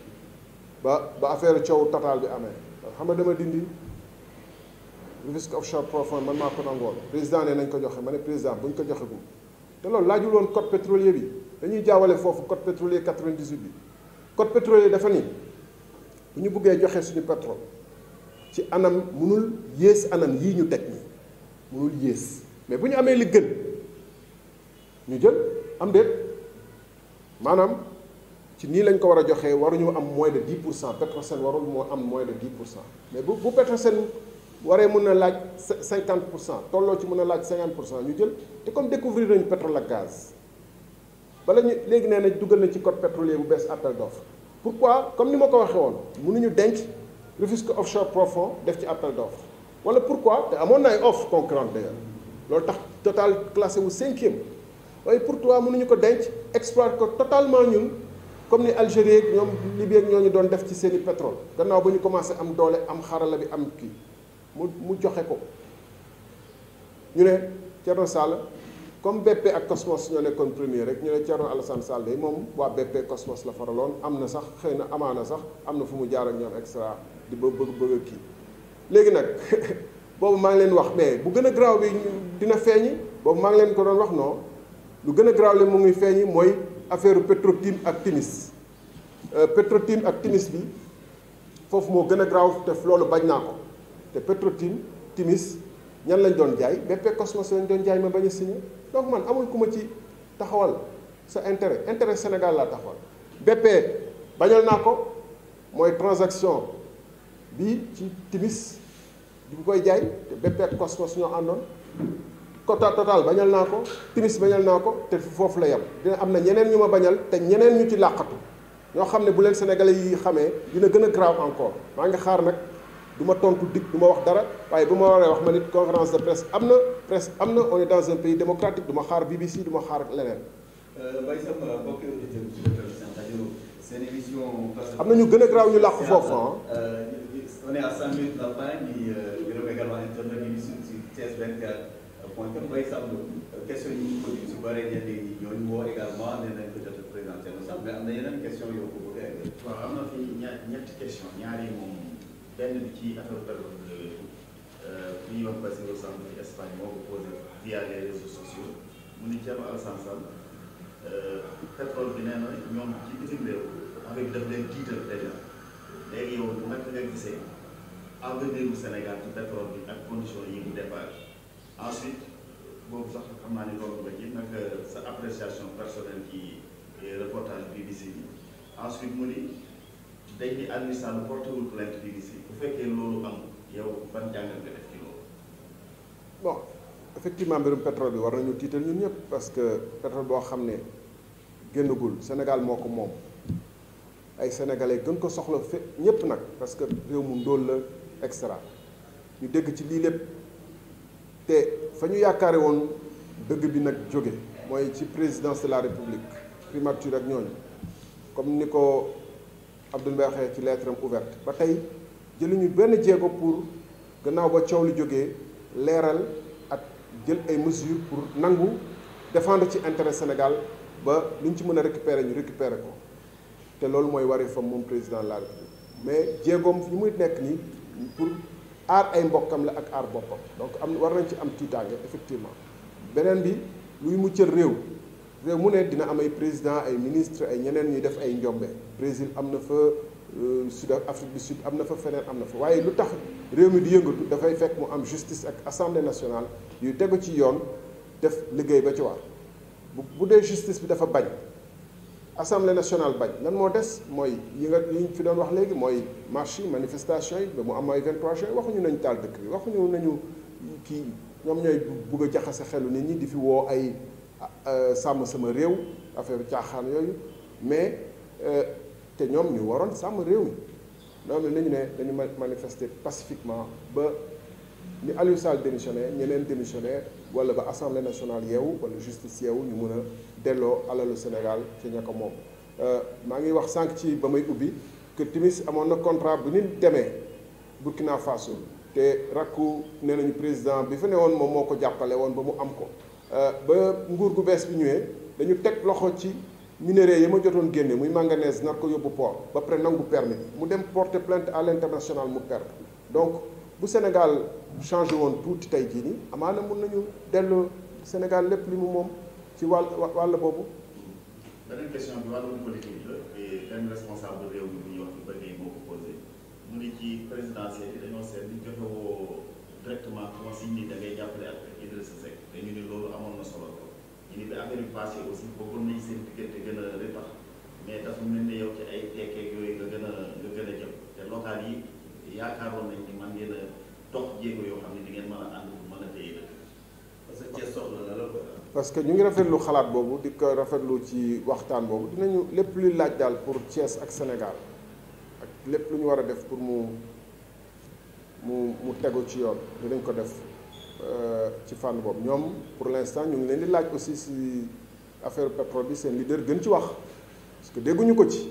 C: ba affaire coow total bi amee xam nga dama dindi Rufisque Offshore Profond man maa ko nangoon président ne nañ ko joxe ma ne président bu ñu ko joxe gum te loolu laajul woon code pétrolier bi dañuy jaawale foofu code pétrolier 98 bi code pétrolier dafa ni bu ñu buggee joxe suñu pétrole ci anam munul yées anam yii ñu teg nii munul yées mais bu ñu amee li gën ñu jël am déet maanaam ci nii lañ ko war a joxee waruñu am moins de 10% Petrosen warul moo am moins de 10% mais bu Petrosen waree mën a laaj 50% tolloo ci mën a laaj 50% ñu jël te comme découvrir nañu pétrole ak gaz bala ñu léegi nee nañ dugal nañ ci code pétrolier bu bees appel d'offre pourquoi comme ni ma ko waxee woon mënuñu denc Rufisque Offshore Profond def ci appel d'offre wala pourquoi te amoon na ay offre concurrente d'ailleurs loolu tax Total classé wu 5e waaye pourquoi mënuñu ko denc exploiter ko totalement ñun comme ni Algérie ak ñoom Libye ak ñooñu doon def ci seeni pétrole gannaaw ba ñu commencé am doole am xarala bi am kii mu joxe ko ñu ne Thierno Sall comme BP ak Cosmos ñoo nekkoon premier rek ñu ne Thierno Alassane Sall day moom waa BP Cosmos la faraloon am na sax xëy na amaana sax am na fu mu jaar ak ñoom extra di bëgg a kii léegi nag boobu maa ngi leen wax mais bu gën a garaaw bi dina feeñi boobu maa ngi leen ko doon wax non lu gën a graaw li mu ngi feeñi mooy affaire Petro-Tim ak Timis Petro-Tim ak Timis bi foofu moo gën a graaw te loolu bañ naa ko te Petro-Tim Timis ñan lañ doon jaay BP Cosmos lañ doon jaay ma bañ a signé donc man amul ku ma ci taxawal sa intérêt Sénégal laa taxawal BP bañal naa ko mooy transaction bi ci Timis bi mu koy jaay te BP ak Cosmos ñoo àndoon quota total bañal naa ko Timis bañal naa ko te foofu la yem dina am na ñeneen ñu ma bañal te ñeneen ñu ci làqatu ñoo xam ne bu leen sénégalais yi xamee dina gën a grave encore maa ngi xaar nag du ma tontu dikk du ma wax dara waaye bu ma waree wax ma nit conférence de presse am na on est dans un pays démocratique du ma xaar BBC du ma xaar leneen.
A: Mbaye Sam mbokki auditeurs yi seen rajo seen émission.
C: am na ñu gën a grave ñu làqu foofu
A: on est à 5 minutes de la fin di gërëm également internet yi sur thiès24.com Mbaye Sam question yi ñu ko su bëree ñenn ñooñu woo également nee nañ ko jot a présenté na sax mais am na yeneen question yoo ko bëgg a egg.
B: waaw am na fi ñetti question ñaar yi moom benn bi ci affaire pétrole bi ñuy wax Bassirou Samb ci Espagne moo ko posé via les réseaux sociaux mu ni Thierno Alassane Sall pétrole bi nee na ñoom ci bitim réew affaire bi daf leen tiital déjà léegi yow naka nga gisee avenir du Sénégal ci pétrole bi ak conditions yi mu départ ensuite boobu sax xam naa ni loolu nga ci nag sa appréciation personnelle ci reportage BBC bi ensuite mu ni dañ di Aliou Sall porté wul plainte BBC bu fekkee loolu am yow ban jàngat nga def ci loolu.
C: bon effectivement mbirum pétrole bi war nañu tiital ñun ñëpp parce que pétrole boo xam ne génnagul Sénégal moo ko moom ay sénégalais gën ko soxla ñëpp nag parce que réew mu ndóol la extra ñu dégg ci lii lépp te fa ñu yaakaare woon dëgg bi nag jóge mooy ci présidence de la république primature ak ñooñu comme ni ko Abdoul Mbaye waxee ci lettre am ouverte ba tey jëluñu benn jéego pour gannaaw ba coow li jógee leeral ak jël ay mesures pour nangu défendre ci intérêt Sénégal ba luñ ci mën a récupérer ñu récupérer ko te loolu mooy wari fam moom président de la république mais jéegoom fi muy nekk nii pour aar ay mbokkam la ak aar boppam donc war nañ ci am tiitaange effectivement beneen bi luy muccal réew mu ne dina am ay président ay ministre ay ñeneen ñuy def ay njombe Brésil am na fa Sud Afrique du Sud am na fa feneen am na fa waaye lu tax réew mi di yëngatu dafay fekk mu am justice ak assemblée nationale yuy tegu ci yoon def liggéey ba ci war bu dee justice bi dafa bañ assemblée nationale bañ lan moo des mooy yi ñu fi doon wax léegi mooy marche yi manifestation yi ba mu am ay 23 juin waxuñu nañu taal dëkk bi waxuñu nañu kii ñoom ñooy bugg a jaxase xelu nit ñi di fi woo ay sàmm sama réew affaire caaxaan yooyu mais te ñoom ñu waroon sàmm réew mi ñoom nañu ne dañu manifester pacifiquement ba ni Aliou Sall démissionné ñeneen démissionné wala ba assemblée nationale yeewu wala justice yeewu ñu mun a delloo alalu Sénégal ci ña ko moom maa ngi wax sànq ci ba may ubbi que Timis amoon na contrat bu ñu demee Burkina Faso te rakku nee nañu président bi fa ne woon moom moo ko jàppale woon ba mu am ko ba nguur gu bees bi ñëwee dañu teg loxo ci minerais yi ma jotoon génne muy manganèse nar ko yóbbu port ba pare nangu permis mu dem porter plainte à l'international mu perdre donc bu Sénégal changé woon tuuti tey jii nii amaana mun nañu dellu Sénégal lépp li mu moom ci wàll boobu.
B: beneen question bi wàllum politique la et benn responsable réew mi bu ñuy wax ba léegi moo ko posé mu ni ci présidentielle yi dañoo seet ni joxe woo directement consigne ni da ngay jàppale ak Idrissa Seck te ñu ni loolu amoon na solo ñu ni bi affaire bi passé aussi bëggoon nañ seen diggante gën a retax mais dafa mel ni yow ci ay tekkeeg yooyu nga gën a jëm te local yi yaakaaroon nañ ni man ngeen a dox jéego yoo xam ne di ngeen mën a ànd mën a téye dëkk parce que Thiès soxla na la ko.
C: parce que ñu ngi rafetlu xalaat boobu di ko rafetlu ci waxtaan boobu dinañu lépp luy laaj daal pour Thiès ak Sénégal ak lépp lu ñu war a def pour mu tegu ci yoon dinañ ko def ci fànn boobu ñoom pour l'instant ñu ngi leen di laaj aussi si affaire pétrole bi seen leader gën ci wax parce que dégguñu ko ci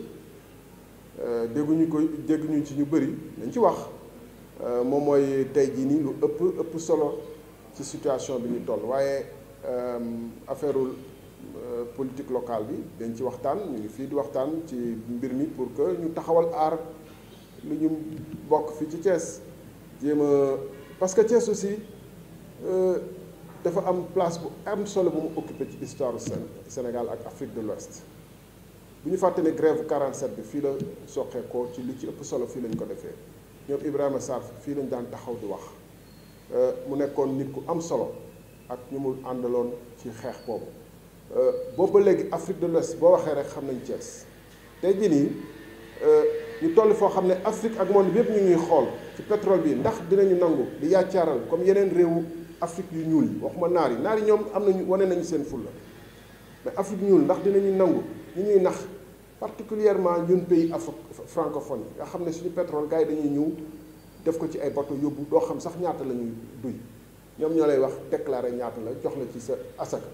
C: dégguñu ci ñu bëri nañ ci wax moom mooy tey jii nii lu ëpp solo ci situation bi ñu toll waaye affaire politique locale bi dañ ci waxtaan ñu ngi fii di waxtaan ci mbir mi pour que ñu taxawal aar lu ñu bokk fii ci Thiès jéem a parce que Thiès aussi dafa am place bu am solo bu mu occupé ci histoire du Sénégal ak Afrique de l'Ouest bu ñu fàtte ne grève 47 bi fii la soqeekoo ci li ci ëpp solo fii lañ ko defee ñoom Ibrahima Sarr fii lañ daan taxaw di wax mu nekkoon nit ku am solo ak ñu mu àndaloon ci xeex boobu boobu ba léegi Afrique de l'Ouest boo waxee rek xam nañ Thiès tey jii nii ñu toll foo xam ne Afrique ak monde bi yëpp ñu ngi xool ci pétrole bi ndax dinañu nangu di yaacaaral comme yeneen réewu Afrique yu ñuul yi waxuma naar yi ñoom am nañu wane nañu seen fulla mais Afrique ñuul ndax dinañu nangu ñu ñuy nax particulièrement ñun pays francophone yi nga xam ne suñu pétrole gars yi dañuy ñëw def ko ci ay bateau yóbbu doo xam sax ñaata la ñuy duy ñoom ñoo lay wax déclarer ñaata la jox la ci sa asaka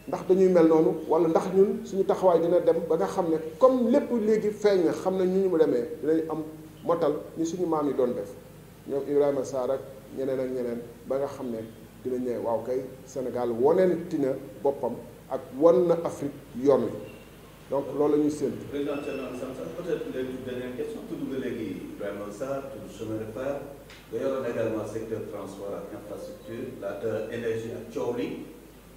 C: ndax dañuy mel noonu wala ndax ñun suñu taxawaay dina dem ba nga xam ne comme lépp léegi feeñ na xam ne ñu mu demee dinañu am motal ñu suñu maam yi doon def ñoom Ibrahima Sarr ak ñeneen ba nga xam ne dinañ ne waaw kay Sénégal woneenti na boppam ak won na Afrique yoon wi donc loolu la ñuy séntu.
A: Président Thierno Alassane Sall peut-être léegi dernière question tudd nga léegi Ibrahima Sarr tudd chemin de fer nga yoroon également secteur transport ak infrastructure laata énergie ak coow li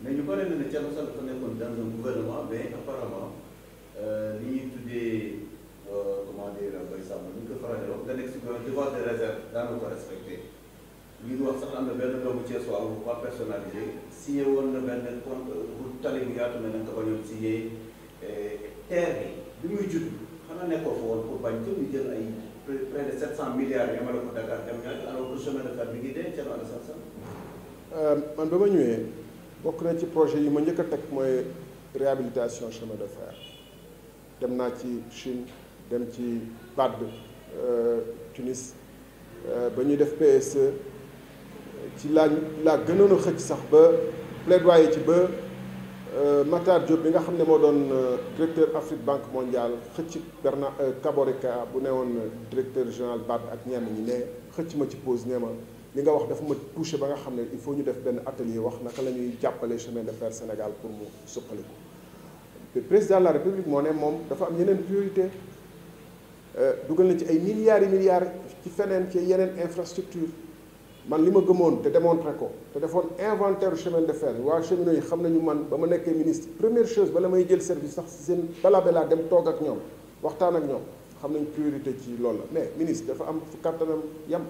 A: mais ñu bëri na ne Thierno Sall dafa nekkoon dans un gouvernement mais apparemment li ñuy tuddee comment dire Mbaye Samb ñu ko faral di wax nga nekk si devoir de réserve daana ko respecté li ñu wax sax am na benn doomu Thiès waa bu pas personnalisé signé woon na benn compte bu tali bi yaatu na nga ko bañoon signé terre bi muy judd xanaa nekkoo fa woon pour bañ ko ñu jël ay près de 700 milliards yamale ko Dakar dem ñaari alors que chemin de fer bi ngi dee Thierno Alassane Sall.
C: man ba ma ñëwee bokk na ci projet yi ma njëkk a teg mooy réhabilitation chemin de fer dem naa ci Chine dem ci BAD Tunis ba ñuy def PSE ci laa gënoon a xëcc sax ba plaidoyer ci ba Matar Diop bi nga xam ne moo doon directeur Afrique Banque mondiale xëcc Bernard Kaborika bu ne woon directeur général BAD ak ñenn ñi ne xëcc ma ci pause nee ma li nga wax dafa ma touché ba nga xam ne il faut ñu def benn atelier wax naka la ñuy jàppale chemin de fer Sénégal pour mu suqaliku te président de la République moo ne moom dafa am yeneen priorité dugal na ci ay milliards ci feneen ci yeneen infrastructure man li ma gëmoon te démontré ko te defoon inventaire chemin de fer waa cheminots yi xam nañu man ba ma nekkee ministre première chose bala may jël service sax seen balaa dem toog ak ñoom waxtaan ak ñoom xam nañ priorité ci loolu la mais ministre dafa am fu kàttanam yam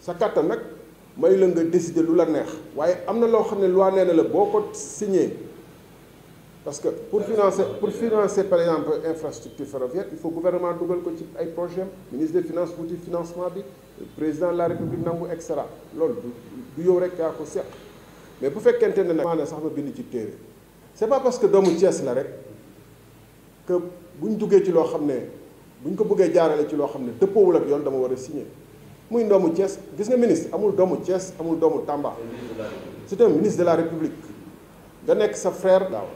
C: sa kàttan nag may la nga décider lu la neex waaye am na loo xam ne loi nee na la boo ko signé parce que pour financer par exemple infrastructure ferroviaire il faut gouvernement dugal ko ci ay projet ministre des finances wuti financement bi président de la république nangu et cetera loolu du yow rek yaa ko seq mais bu fekkente ne nag maanaam sax ma bind ci téere c'est pas parce que doomu Thiès la rek que buñ duggee ci loo xam ne buñ ko bëggee jaarale ci loo xam ne dëppoowul ak yoon dama war a signer muy doomu Thiès gis nga ministre amul doomu Thiès amul doomu Tamba c'est un ministre de la république nga nekk sa frère daaw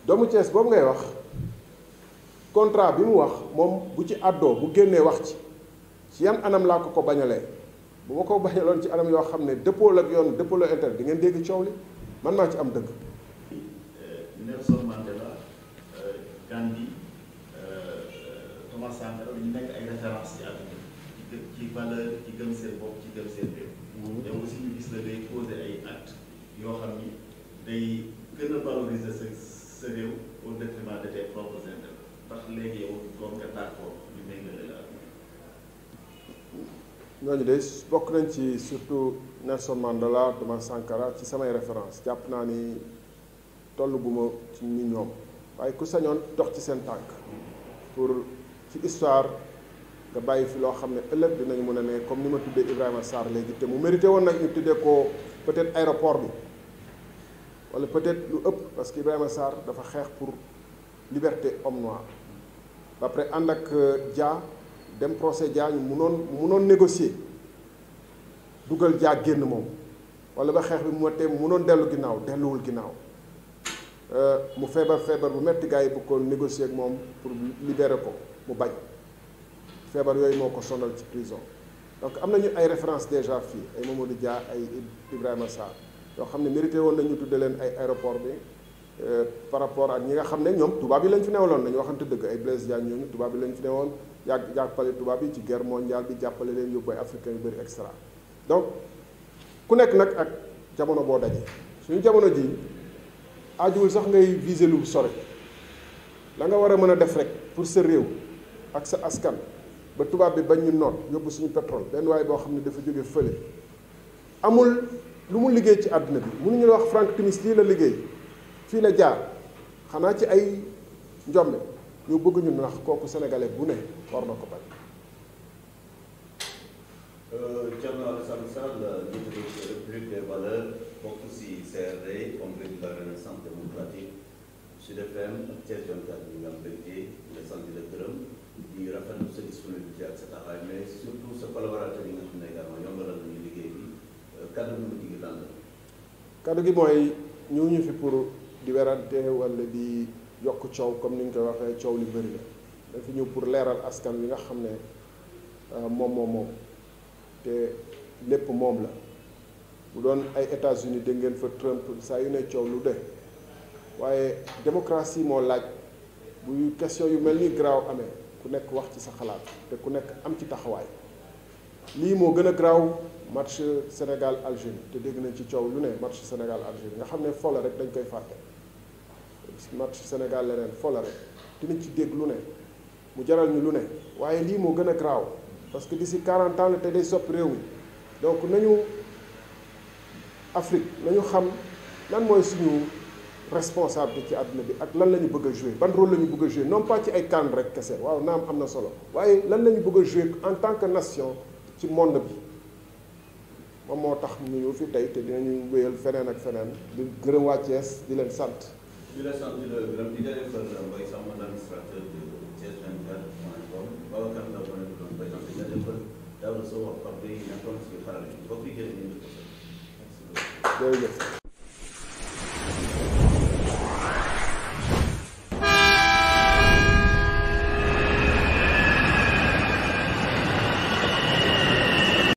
C: doomu Thiès boobu ngay wax contrat bi mu wax moom bu ci àddoo bu génnee wax ci yan anam laa ko bañalee bu ma ko bañaloon ci anam yoo xam ne dëppoo ak yoon dëppoo la intérêt di ngeen dégg coow li man maa ci am dëgg.
B: Nelson Mandela Gandhi Thomas Sankara ñu nekk ay références ci àdduna ci valeur ci gëm seen bopp ci gëm seen réew. te aussi ñu gis la day poser ay actes yoo xam ni day gën a valoriser sa réew au détriment de tes propres intérêts ndax léegi yow doon nga d'accord ñu méngale la.
C: ñooñu de bokk nañ ci surtout Nelson Mandela Thomas Sankara ci samay référence jàpp naa ni toll bu ma ci ni ñoom waaye ku sañoon dox ci seen tànk pour ci histoire nga bàyyi fi loo xam ne ëllëg dinañu mën a ne comme ni ma tuddee Ibrahima Sarr léegi te mu mérité woon nag ñu tuddee ko peut-être aéroport bi wala peut-être lu ëpp parce que Ibrahima Sarr dafa xeex pour liberté homme noir ba pare ànd ak Dia dem procès Dia ñu munoon négocier dugal Dia génn moom wala ba xeex bi mu matee mu munoon delluwul ginnaaw mu feebar bu metti gars yi bu ko négocier ak moom pour libérer ko mu bañ feebar yooyu moo ko sonal ci prison donc am nañu ay références déjà fii ay Mamadou Dia ay Ibrahima Sarr yoo xam ne mérité woon nañu tudde leen ay aéroport bi par rapport ak ñi nga xam ne ñoom tubaab yi lañ fi newaloon nañu waxante dëgg ay Blaise Diagne ñooñu tubaab yi lañ fi newoon jàppale tubaab yi ci guerre mondiale bi jàppale leen yóbbu ay africains yu bëri et cetera donc ku nekk nag ak jamono boo dajee suñu jamono ji aajuwul sax ngay viser lu sore la nga war a mën a def rek pour sa réew ak sa askan ba tubaab bi bañ ñu noot yóbbu suñu pétrole benn waaye boo xam ne dafa jóge fële amul lu mu liggéey ci àdduna bi mënuñu la wax Frank Timis lii la liggéey fii la jaar xanaa ci ay njombe ñu bëgg ñu ndax kooku sénégalais bu ne war na ko bañ.
A: Thierno Alassane Sall jiite République des valeurs bokk si CRD Congrès de la Renaissance démocratique Sud FM ak Thiès 24 bi nga am mbégte nga sant di la gërëm di rafetlu sa disponibilité ak sa taxawaay mais surtout sa collaborateur yi nga xam ne également yombalal nañu liggéey bi kaddu gi mu jigi lan la.
C: kaddu gi mooy ñëw ñu fi pour di werante wala di yokk coow comme ni ñu koy waxee coow li bëri la dafa ñëw pour leeral askan wi nga xam ne moom te lépp moom la bu doon ay États-Unis dégg ngeen fa Trump saa yu ne coow lu de waaye démocratie moo laaj bu question yu mel ni garaaw amee ku nekk wax ci sa xalaat te ku nekk am ci taxawaay lii moo gën a garaaw match Sénégal Algérie te dégg nañ ci coow lu ne match Sénégal Algérie nga xam ne fo la rek dañ koy fàtte match Sénégal leneen fo la rek dinañ ci dégg lu ne mu jaral ñu lu ne waaye lii moo gën a garaaw parce que d'ici 40 ans la te day soppi réew mi donc nañu Afrique nañu xam lan mooy suñu responsabilité ci àdduna bi ak lan la ñu bëgg a jouer ban rôle la ñu bëgg a jouer non pas ci ay CAN rek kese waaw naam am na solo waaye lan la ñu bëgg a jouer en tant que nation ci monde bi moom moo tax ñu ñëw fi tey te dinañu wéyal feneen ak feneen di gërëm waa Thiès di leen sant.
A: di la sant di la gërëm di jaajëfal Mbaye Samb l'administrateur de Thiès 24.com Babacar Ndaw moo nekk doon président di jaajëfal Daouda Sow ak Pape Gueye nekkoon si xarala yi mbokk yi jërë ngeen jëf.
C: jërëjëf.